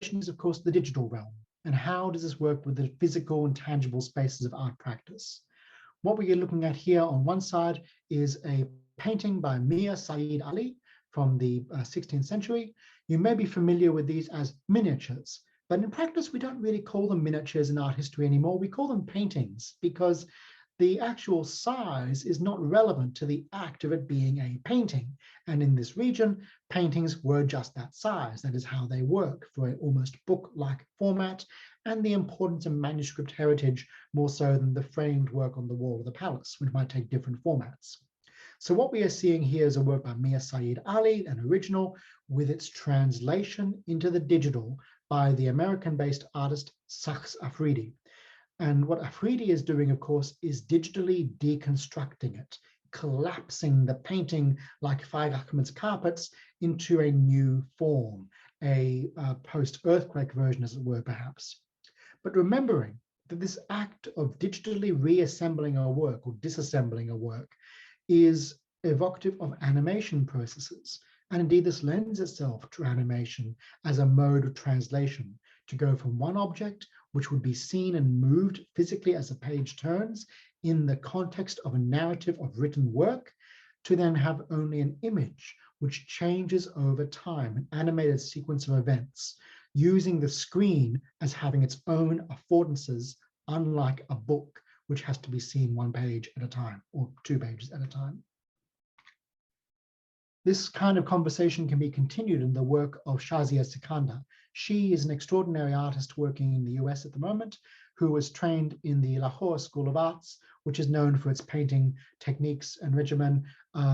is, of course, the digital realm. And how does this work with the physical and tangible spaces of art practice? What we are looking at here on one side is a painting by Mir Saeed Ali from the 16th century. You may be familiar with these as miniatures, but in practice, we don't really call them miniatures in art history anymore. We call them paintings because the actual size is not relevant to the act of it being a painting. And in this region, paintings were just that size. That is how they work for an almost book-like format, and the importance of manuscript heritage more so than the framed work on the wall of the palace, which might take different formats. So what we are seeing here is a work by Mir Saeed Ali, an original, with its translation into the digital by the American-based artist Sakhs Afridi. And what Afridi is doing, of course, is digitally deconstructing it, collapsing the painting like Faik Ahmed's carpets into a new form, a post-earthquake version, as it were, perhaps. But remembering that this act of digitally reassembling a work or disassembling a work is evocative of animation processes. And indeed, this lends itself to animation as a mode of translation, to go from one object, which would be seen and moved physically as the page turns in the context of a narrative of written work, to then have only an image which changes over time, an animated sequence of events, using the screen as having its own affordances, unlike a book, which has to be seen one page at a time or 2 pages at a time. This kind of conversation can be continued in the work of Shazia Sikandar. She is an extraordinary artist working in the US at the moment, who was trained in the Lahore School of Arts, which is known for its painting techniques and regimen,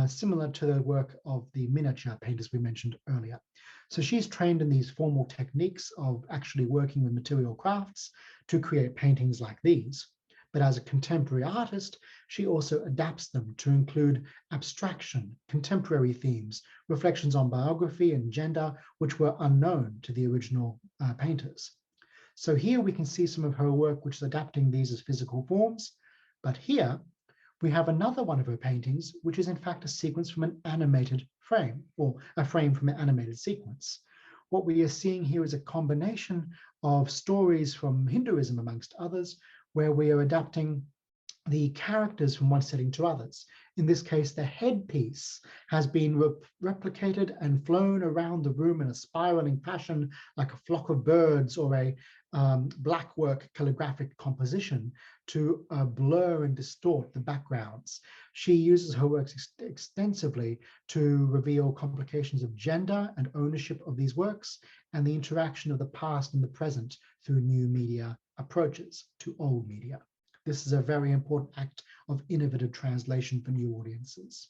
similar to the work of the miniature painters we mentioned earlier. So she's trained in these formal techniques of actually working with material crafts to create paintings like these. But as a contemporary artist, she also adapts them to include abstraction, contemporary themes, reflections on biography and gender, which were unknown to the original painters. So here we can see some of her work, which is adapting these as physical forms. But here we have another one of her paintings, which is in fact a sequence from an animated frame, or a frame from an animated sequence. What we are seeing here is a combination of stories from Hinduism, amongst others, where we are adapting the characters from one setting to others. In this case, the headpiece has been replicated and flown around the room in a spiraling fashion, like a flock of birds or a blackwork calligraphic composition, to blur and distort the backgrounds. She uses her works extensively to reveal complications of gender and ownership of these works, and the interaction of the past and the present through new media approaches to old media. This is a very important act of innovative translation for new audiences.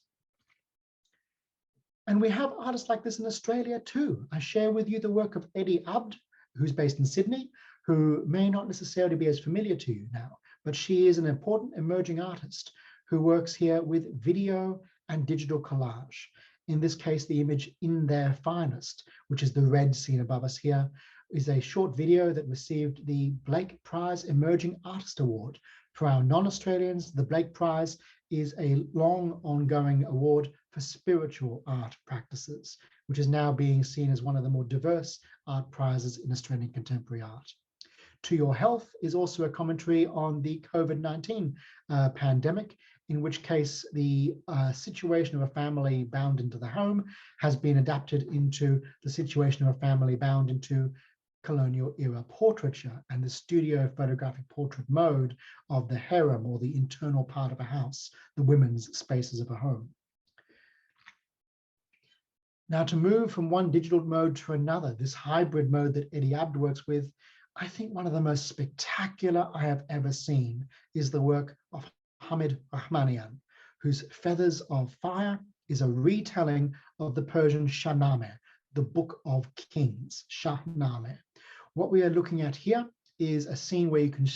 And we have artists like this in Australia too. I share with you the work of Eddie Abd, who's based in Sydney, who may not necessarily be as familiar to you now, but she is an important emerging artist who works here with video and digital collage. In this case, the image In Their Finest, which is the red seen above us here, is a short video that received the Blake Prize Emerging Artist Award. For our non-Australians, the Blake Prize is a long ongoing award for spiritual art practices, which is now being seen as one of the more diverse art prizes in Australian contemporary art. To Your Health is also a commentary on the COVID-19 pandemic, in which case the situation of a family bound into the home has been adapted into the situation of a family bound into colonial era portraiture and the studio photographic portrait mode of the harem, or the internal part of a house, the women's spaces of a home. Now, to move from one digital mode to another, this hybrid mode that Eddie Abd works with, I think one of the most spectacular I have ever seen is the work of Hamid Rahmanian, whose Feathers of Fire is a retelling of the Persian Shahnameh, the Book of Kings, Shahnameh. What we are looking at here is a scene where you can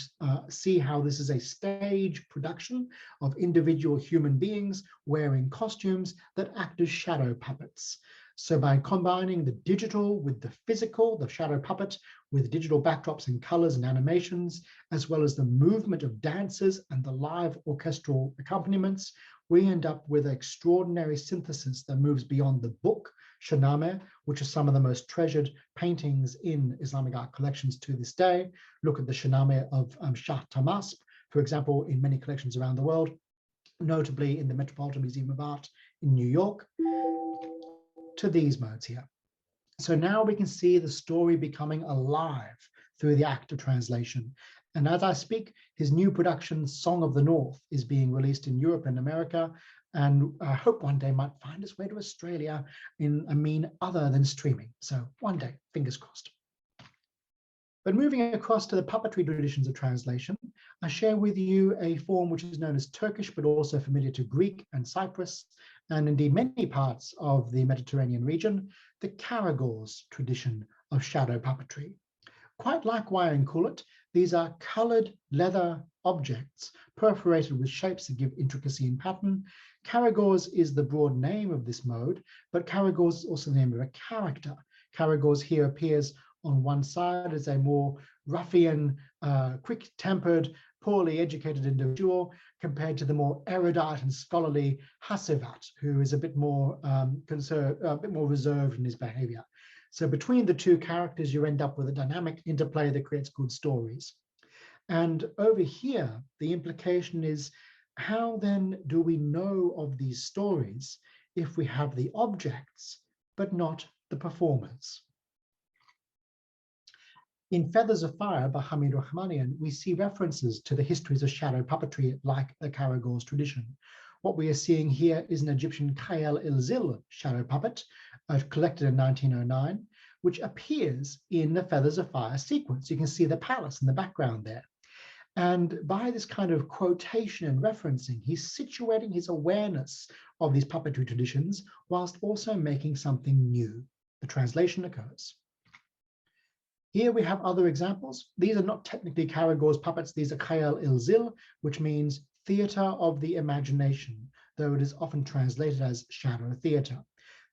see how this is a stage production of individual human beings wearing costumes that act as shadow puppets. So by combining the digital with the physical, the shadow puppet, with digital backdrops and colors and animations, as well as the movement of dancers and the live orchestral accompaniments, we end up with an extraordinary synthesis that moves beyond the book, Shahnameh, which are some of the most treasured paintings in Islamic art collections to this day. Look at the Shahnameh of Shah Tahmasp, for example, in many collections around the world, notably in the Metropolitan Museum of Art in New York, to these modes here. So now we can see the story becoming alive through the act of translation. And as I speak, his new production, Song of the North, is being released in Europe and America, and I hope one day might find its way to Australia in a mean other than streaming. So one day, fingers crossed. But moving across to the puppetry traditions of translation, I share with you a form which is known as Turkish, but also familiar to Greek and Cyprus, and indeed many parts of the Mediterranean region, the Karagors tradition of shadow puppetry. Quite like Wayankulit, these are colored leather objects perforated with shapes that give intricacy and pattern. Karagors is the broad name of this mode, but Karagors is also the name of a character. Karagors here appears on one side as a more ruffian, quick-tempered, poorly educated individual, compared to the more erudite and scholarly Hasivat, who is a bit more reserved in his behavior. So between the two characters, you end up with a dynamic interplay that creates good stories. And over here, the implication is, how then do we know of these stories if we have the objects, but not the performers? In Feathers of Fire by Hamid Rahmanian, we see references to the histories of shadow puppetry like the Karagor's tradition. What we are seeing here is an Egyptian Khayal il-Zil shadow puppet collected in 1909, which appears in the Feathers of Fire sequence. You can see the palace in the background there. And by this kind of quotation and referencing, he's situating his awareness of these puppetry traditions whilst also making something new. The translation occurs. Here we have other examples. These are not technically Karagor's puppets. These are Khayal il-Zil, which means theatre of the imagination, though it is often translated as shadow theatre.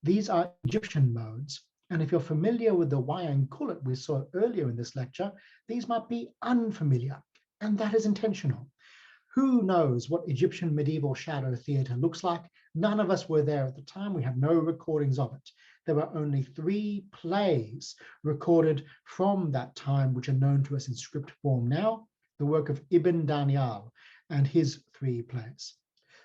These are Egyptian modes. And if you're familiar with the wayang kulit we saw earlier in this lecture, these might be unfamiliar, and that is intentional. Who knows what Egyptian medieval shadow theatre looks like? None of us were there at the time. We have no recordings of it. There were only 3 plays recorded from that time, which are known to us in script form now, the work of Ibn Daniel and his 3 plays.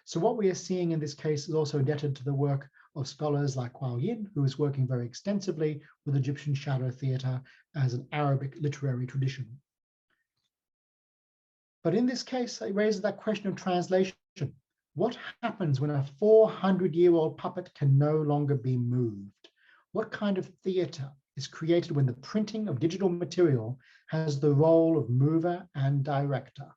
So what we are seeing in this case is also indebted to the work of scholars like Kuao Yin, who is working very extensively with Egyptian shadow theatre as an Arabic literary tradition. But in this case, it raises that question of translation. What happens when a 400-year-old puppet can no longer be moved? What kind of theatre is created when the printing of digital material has the role of mover and director?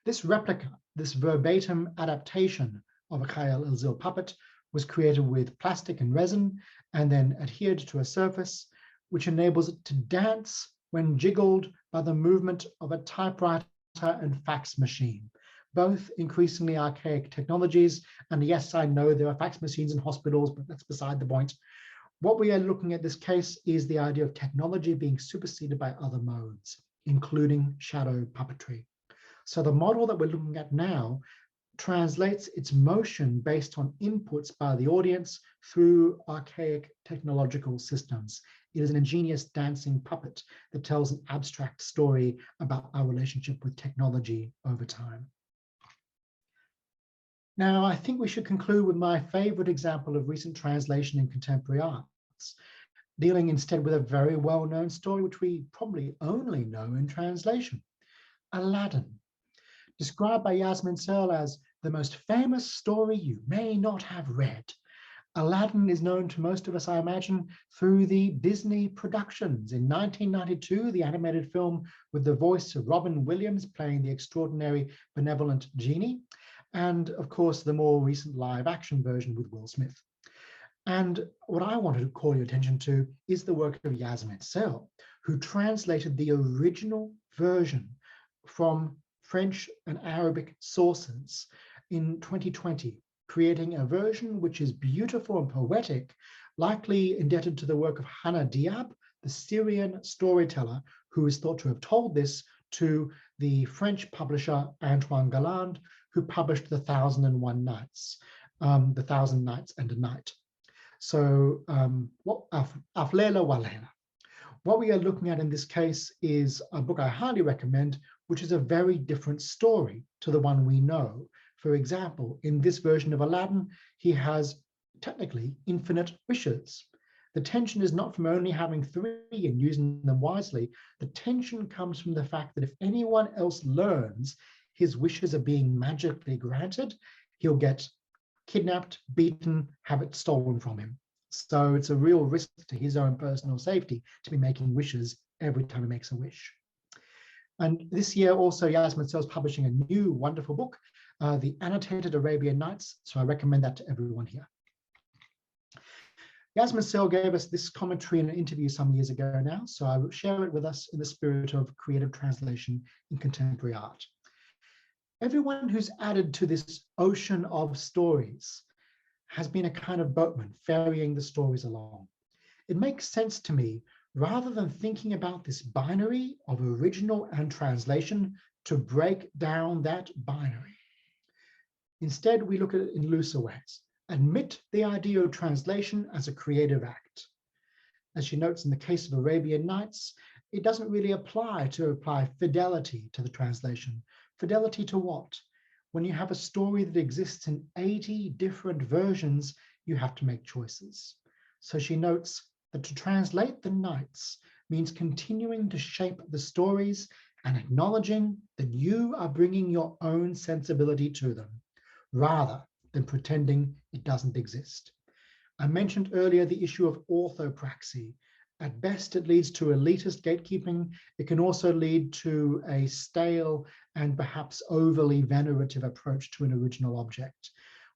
This replica, this verbatim adaptation of a Khayal il-Zil puppet was created with plastic and resin and then adhered to a surface, which enables it to dance when jiggled by the movement of a typewriter and fax machine, both increasingly archaic technologies. And yes, I know there are fax machines in hospitals, but that's beside the point. What we are looking at this case is the idea of technology being superseded by other modes, including shadow puppetry. So the model that we're looking at now translates its motion based on inputs by the audience through archaic technological systems. It is an ingenious dancing puppet that tells an abstract story about our relationship with technology over time. Now, I think we should conclude with my favorite example of recent translation in contemporary arts, dealing instead with a very well-known story, which we probably only know in translation, Aladdin. Described by Yasmin Searle as the most famous story you may not have read. Aladdin is known to most of us, I imagine, through the Disney productions. In 1992, the animated film with the voice of Robin Williams playing the extraordinary benevolent genie, and of course, the more recent live action version with Will Smith. And what I wanted to call your attention to is the work of Yasmin Searle, who translated the original version from French and Arabic sources in 2020, creating a version which is beautiful and poetic, likely indebted to the work of Hannah Diab, the Syrian storyteller, who is thought to have told this to the French publisher Antoine Galland, who published The 1001 Nights, The 1000 Nights and a Night. So Aflela Walela. What we are looking at in this case is a book I highly recommend, which is a very different story to the one we know. For example, in this version of Aladdin, he has technically infinite wishes. The tension is not from only having 3 and using them wisely. The tension comes from the fact that if anyone else learns his wishes are being magically granted, he'll get kidnapped, beaten, have it stolen from him. So it's a real risk to his own personal safety to be making wishes every time he makes a wish. And this year also Yasmin Searle is publishing a new wonderful book, The Annotated Arabian Nights. So I recommend that to everyone here. Yasmin Searle gave us this commentary in an interview some years ago now, so I will share it with us in the spirit of creative translation in contemporary art. Everyone who's added to this ocean of stories has been a kind of boatman ferrying the stories along. It makes sense to me, rather than thinking about this binary of original and translation, to break down that binary. Instead, we look at it in looser ways. Admit the idea of translation as a creative act. As she notes, in the case of Arabian Nights, it doesn't really apply fidelity to the translation. Fidelity to what? When you have a story that exists in 80 different versions, you have to make choices. So she notes that to translate the Nights means continuing to shape the stories and acknowledging that you are bringing your own sensibility to them, rather than pretending it doesn't exist. I mentioned earlier the issue of orthopraxy. At best, it leads to elitist gatekeeping. It can also lead to a stale and perhaps overly venerative approach to an original object.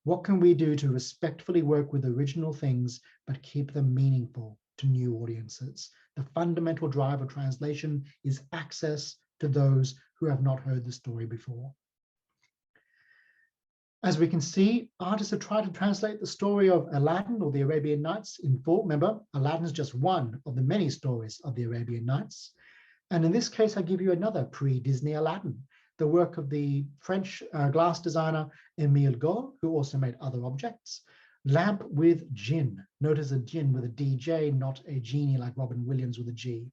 What can we do to respectfully work with original things, but keep them meaningful to new audiences? The fundamental drive of translation is access to those who have not heard the story before. As we can see, artists have tried to translate the story of Aladdin or the Arabian Nights in full. Remember, Aladdin is just one of the many stories of the Arabian Nights. And in this case, I give you another pre-Disney Aladdin, the work of the French glass designer Émile Gaulle, who also made other objects. Lamp with Jinn. Notice a Jinn with a DJ, not a genie like Robin Williams with a G.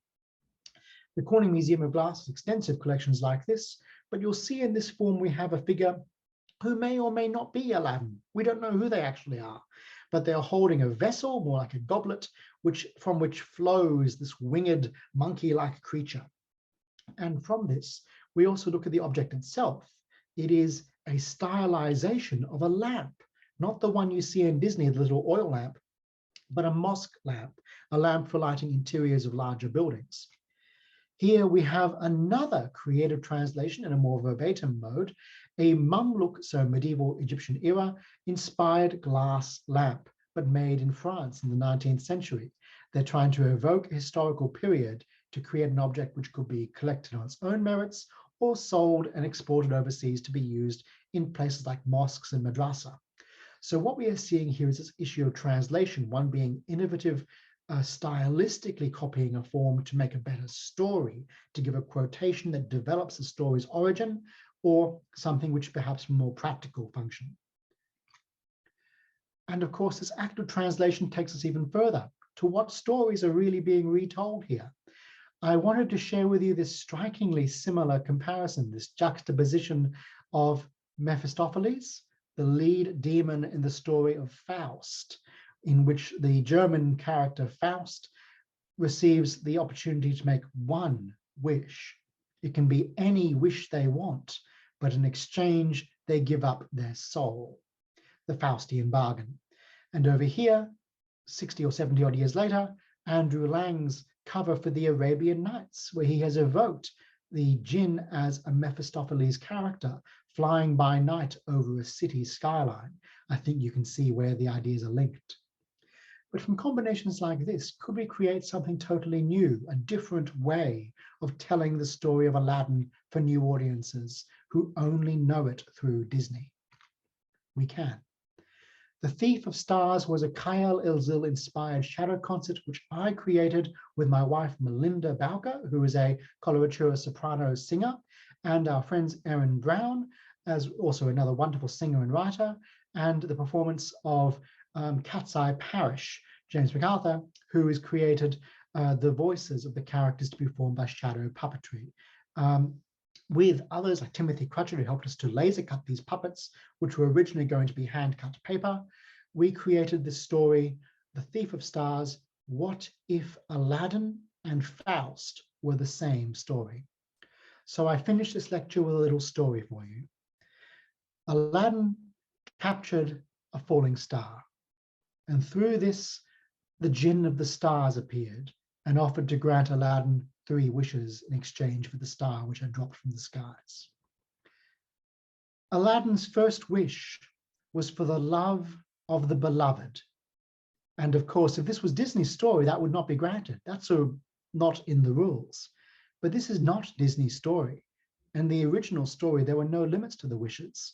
The Corning Museum of Glass has extensive collections like this, but you'll see in this form we have a figure who may or may not be Aladdin. We don't know who they actually are, but they are holding a vessel, more like a goblet, from which flows this winged monkey-like creature. And from this, we also look at the object itself. It is a stylization of a lamp, not the one you see in Disney, the little oil lamp, but a mosque lamp, a lamp for lighting interiors of larger buildings. Here we have another creative translation in a more verbatim mode, a Mamluk, so medieval Egyptian era, inspired glass lamp, but made in France in the 19th century. They're trying to evoke a historical period to create an object which could be collected on its own merits or sold and exported overseas to be used in places like mosques and madrasa. So what we are seeing here is this issue of translation, one being innovative, stylistically copying a form to make a better story, to give a quotation that develops the story's origin, or something which perhaps more practical function. And of course, this act of translation takes us even further to what stories are really being retold here. I wanted to share with you this strikingly similar comparison, this juxtaposition of Mephistopheles, the lead demon in the story of Faust, in which the German character Faust receives the opportunity to make one wish. It can be any wish they want, but in exchange, they give up their soul, the Faustian bargain. And over here, 60 or 70 odd years later, Andrew Lang's cover for the Arabian Nights, where he has evoked the jinn as a Mephistopheles character flying by night over a city skyline. I think you can see where the ideas are linked. But from combinations like this, could we create something totally new, a different way of telling the story of Aladdin for new audiences who only know it through Disney? We can. The Thief of Stars was a Kyle Ilzil inspired shadow concert, which I created with my wife, Melinda Bowker, who is a coloratura soprano singer, and our friends Erin Brown, as also another wonderful singer and writer, and the performance of Cat's Eye Parish, James MacArthur, who has created the voices of the characters to be formed by shadow puppetry. With others like Timothy Crutcher, who helped us to laser cut these puppets, which were originally going to be hand cut paper, we created this story, The Thief of Stars. What if Aladdin and Faust were the same story? So I finished this lecture with a little story for you. Aladdin captured a falling star, and through this, the jinn of the stars appeared and offered to grant Aladdin 3 wishes in exchange for the star which had dropped from the skies. Aladdin's first wish was for the love of the beloved. And of course, if this was Disney's story, that would not be granted. That's not in the rules. But this is not Disney's story. In the original story, there were no limits to the wishes.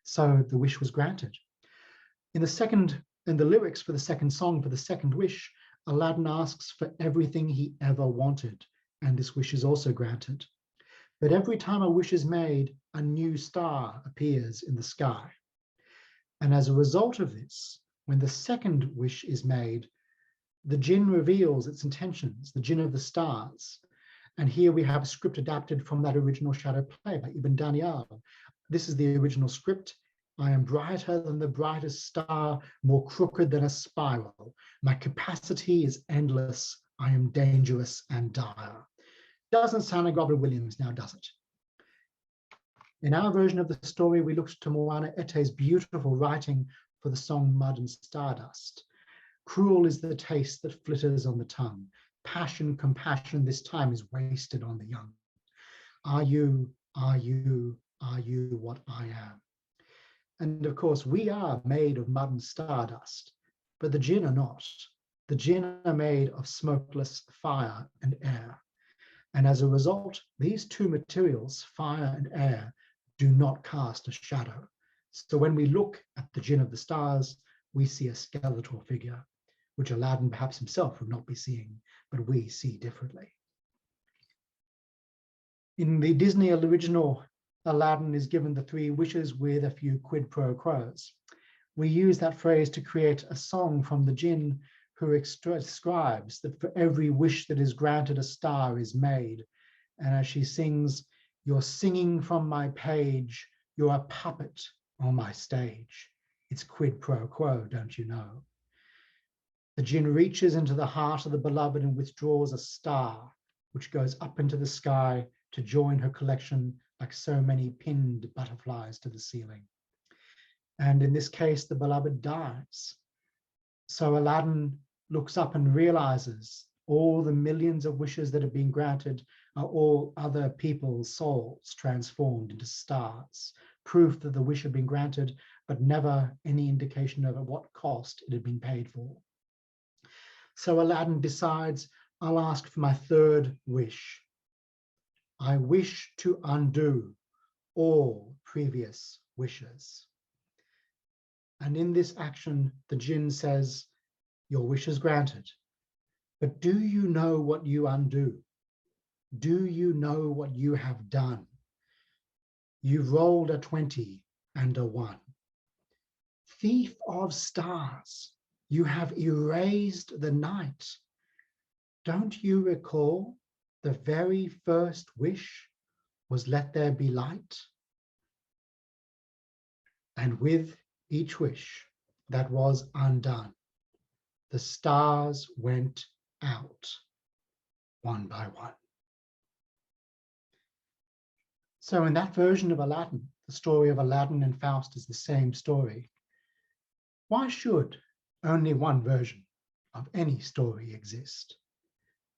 So the wish was granted. In the lyrics for the second song, for the second wish, Aladdin asks for everything he ever wanted, and this wish is also granted. But every time a wish is made, a new star appears in the sky. And as a result of this, when the second wish is made, The jinn reveals its intentions, the jinn of the stars. And here we have a script adapted from that original shadow play by Ibn Daniel. This is the original script. I am brighter than the brightest star, more crooked than a spiral. My capacity is endless. I am dangerous and dire. Doesn't sound like Robert Williams now, does it? In our version of the story, we looked to Moana Ete's beautiful writing for the song Mud and Stardust. Cruel is the taste that flitters on the tongue. Passion, compassion, this time is wasted on the young. Are you what I am? And of course, we are made of mud and stardust, but the jinn are not. The jinn are made of smokeless fire and air. And as a result, these two materials, fire and air, do not cast a shadow. So when we look at the jinn of the stars, we see a skeletal figure, which Aladdin perhaps himself would not be seeing, but we see differently. In the Disney original, Aladdin is given the 3 wishes with a few quid pro quos. We use that phrase to create a song from the jinn who describes that for every wish that is granted, a star is made. And as she sings, "You're singing from my page, you're a puppet on my stage. It's quid pro quo, don't you know?" The jinn reaches into the heart of the beloved and withdraws a star, which goes up into the sky to join her collection like so many pinned butterflies to the ceiling. And in this case, the beloved dies. So Aladdin looks up and realizes all the millions of wishes that have been granted are all other people's souls transformed into stars, proof that the wish had been granted, but never any indication of at what cost it had been paid for. So Aladdin decides, I'll ask for my 3rd wish. I wish to undo all previous wishes. And in this action, the jinn says, your wish is granted, but do you know what you undo? Do you know what you have done? You've rolled a 20 and a 1. Thief of stars, you have erased the night. Don't you recall the very first wish was let there be light? And with each wish that was undone, the stars went out one by one. So in that version of Aladdin, the story of Aladdin and Faust is the same story. Why should only one version of any story exist?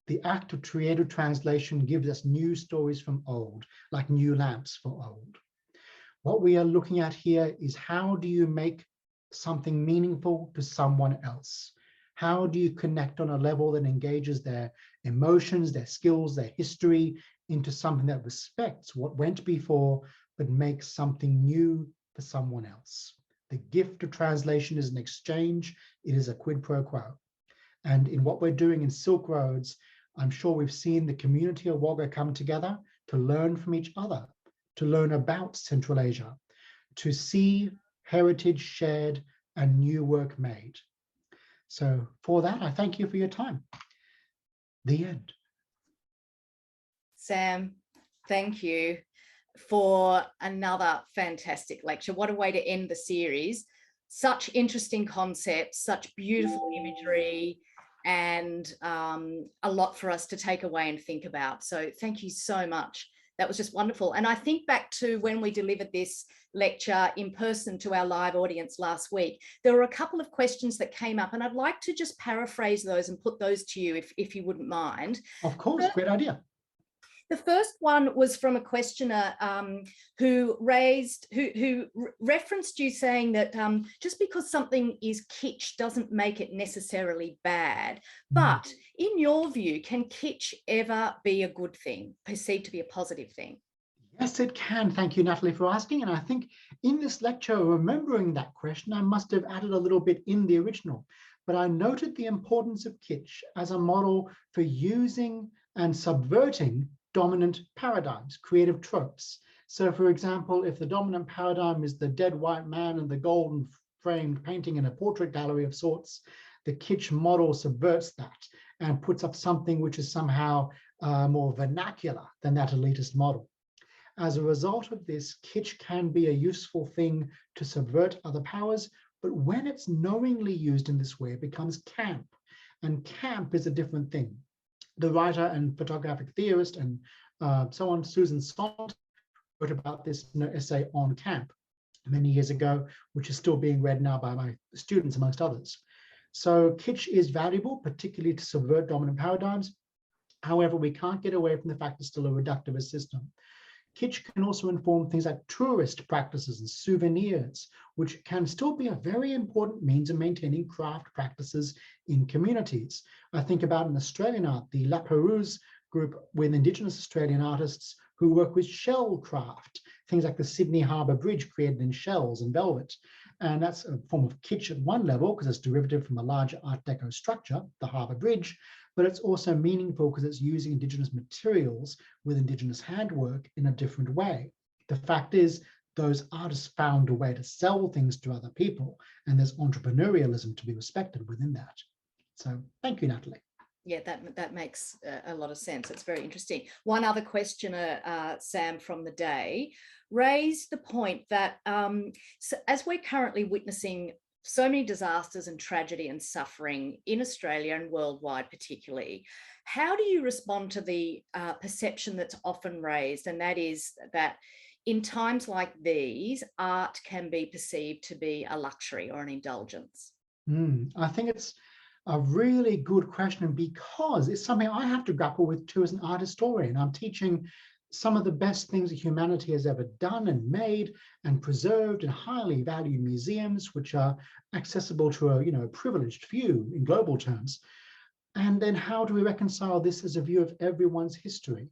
The act of creative translation gives us new stories from old, like new lamps for old. What we are looking at here is how do you make something meaningful to someone else? How do you connect on a level that engages their emotions, their skills, their history into something that respects what went before, but makes something new for someone else? The gift of translation is an exchange. It is a quid pro quo. And in what we're doing in Silk Roads, I'm sure we've seen the community of Wagga come together to learn from each other, to learn about Central Asia, to see heritage shared and new work made. So for that, I thank you for your time. The end. Sam, thank you for another fantastic lecture. What a way to end the series. Such interesting concepts, such beautiful imagery, and a lot for us to take away and think about. So thank you so much. That was just wonderful. And I think back to when we delivered this lecture in person to our live audience last week, there were a couple of questions that came up, and I'd like to just paraphrase those and put those to you if you wouldn't mind. Of course, great idea. The first one was from a questioner who referenced you saying that just because something is kitsch doesn't make it necessarily bad. But in your view, can kitsch ever be a good thing, perceived to be a positive thing? Yes, it can. Thank you, Natalie, for asking. And I think in this lecture, remembering that question, I must have added a little bit in the original. But I noted the importance of kitsch as a model for using and subverting dominant paradigms, creative tropes. So for example, if the dominant paradigm is the dead white man and the golden framed painting in a portrait gallery of sorts, the kitsch model subverts that and puts up something which is somehow more vernacular than that elitist model. As a result of this, kitsch can be a useful thing to subvert other powers, but when it's knowingly used in this way, it becomes camp. And camp is a different thing. The writer and photographic theorist and so on, Susan Sontag, wrote about this in an essay on camp many years ago, which is still being read now by my students, amongst others. So kitsch is valuable, particularly to subvert dominant paradigms. However, we can't get away from the fact it's still a reductivist system. Kitsch can also inform things like tourist practices and souvenirs, which can still be a very important means of maintaining craft practices in communities. I think about in Australian art, the La Perouse group with Indigenous Australian artists who work with shell craft, things like the Sydney Harbour Bridge created in shells and velvet. And that's a form of kitsch at one level because it's derivative from a larger Art Deco structure, the Harbour Bridge, but it's also meaningful because it's using Indigenous materials with Indigenous handwork in a different way. The fact is, those artists found a way to sell things to other people, and there's entrepreneurialism to be respected within that. So thank you, Natalie. Yeah, that makes a lot of sense. It's very interesting. One other questioner, Sam, from the day, raised the point that so as we're currently witnessing so many disasters and tragedy and suffering in Australia and worldwide particularly, how do you respond to the perception that's often raised, and that is that in times like these, art can be perceived to be a luxury or an indulgence? I think it's a really good question because it's something I have to grapple with too as an art historian. I'm teaching some of the best things that humanity has ever done and made and preserved in highly valued museums, which are accessible to a privileged few in global terms. And then how do we reconcile this as a view of everyone's history?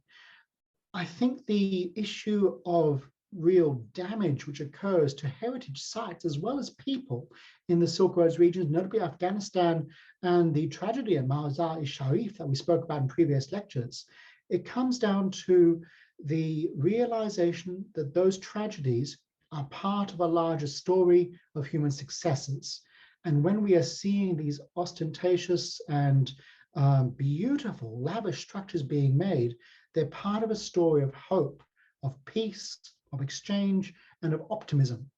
I think the issue of real damage which occurs to heritage sites as well as people in the Silk Roads regions, notably Afghanistan, and the tragedy at Mazar-i-Sharif that we spoke about in previous lectures, it comes down to the realization that those tragedies are part of a larger story of human successes. And when we are seeing these ostentatious and beautiful, lavish structures being made, they're part of a story of hope, of peace, of exchange, and of optimism.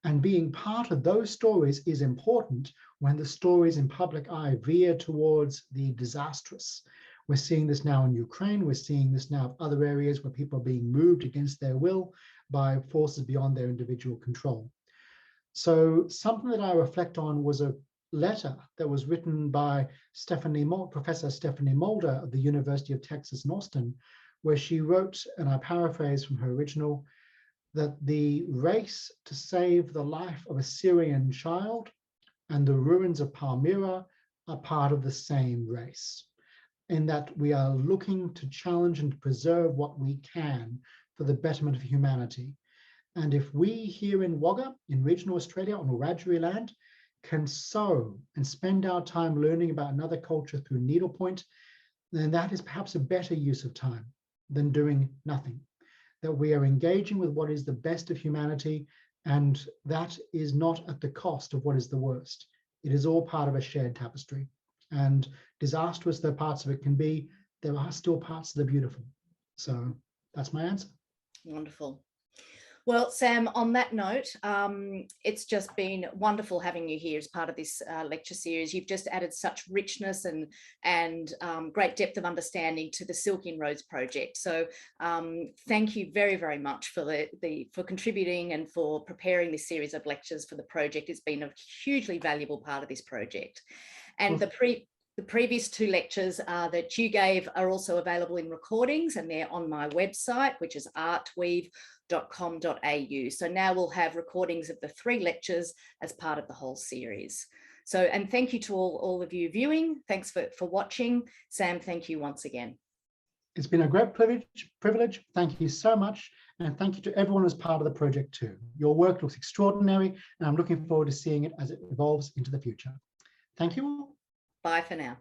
And being part of those stories is important when the stories in public eye veer towards the disastrous. We're seeing this now in Ukraine. We're seeing this now in other areas where people are being moved against their will by forces beyond their individual control. So something that I reflect on was a letter that was written by Professor Stephanie Mulder of the University of Texas in Austin, where she wrote, and I paraphrase from her original, that the race to save the life of a Syrian child and the ruins of Palmyra are part of the same race, in that we are looking to challenge and to preserve what we can for the betterment of humanity. And if we here in Wagga, in regional Australia, on Wiradjuri land, can sow and spend our time learning about another culture through needlepoint, then that is perhaps a better use of time than doing nothing. That we are engaging with what is the best of humanity, and that is not at the cost of what is the worst. It is all part of a shared tapestry. And disastrous though parts of it can be, there are still parts that are beautiful. So that's my answer. Wonderful. Well, Sam, on that note, it's just been wonderful having you here as part of this lecture series. You've just added such richness and great depth of understanding to the Silk Inroads project. So thank you very, very much for contributing and for preparing this series of lectures for the project. It's been a hugely valuable part of this project. And the previous two lectures that you gave are also available in recordings, and they're on my website, which is artweave.com.au. So now we'll have recordings of the 3 lectures as part of the whole series. So, and thank you to all of you viewing. Thanks for watching. Sam, thank you once again. It's been a great privilege. Thank you so much. And thank you to everyone who's part of the project too. Your work looks extraordinary, and I'm looking forward to seeing it as it evolves into the future. Thank you all. Bye for now.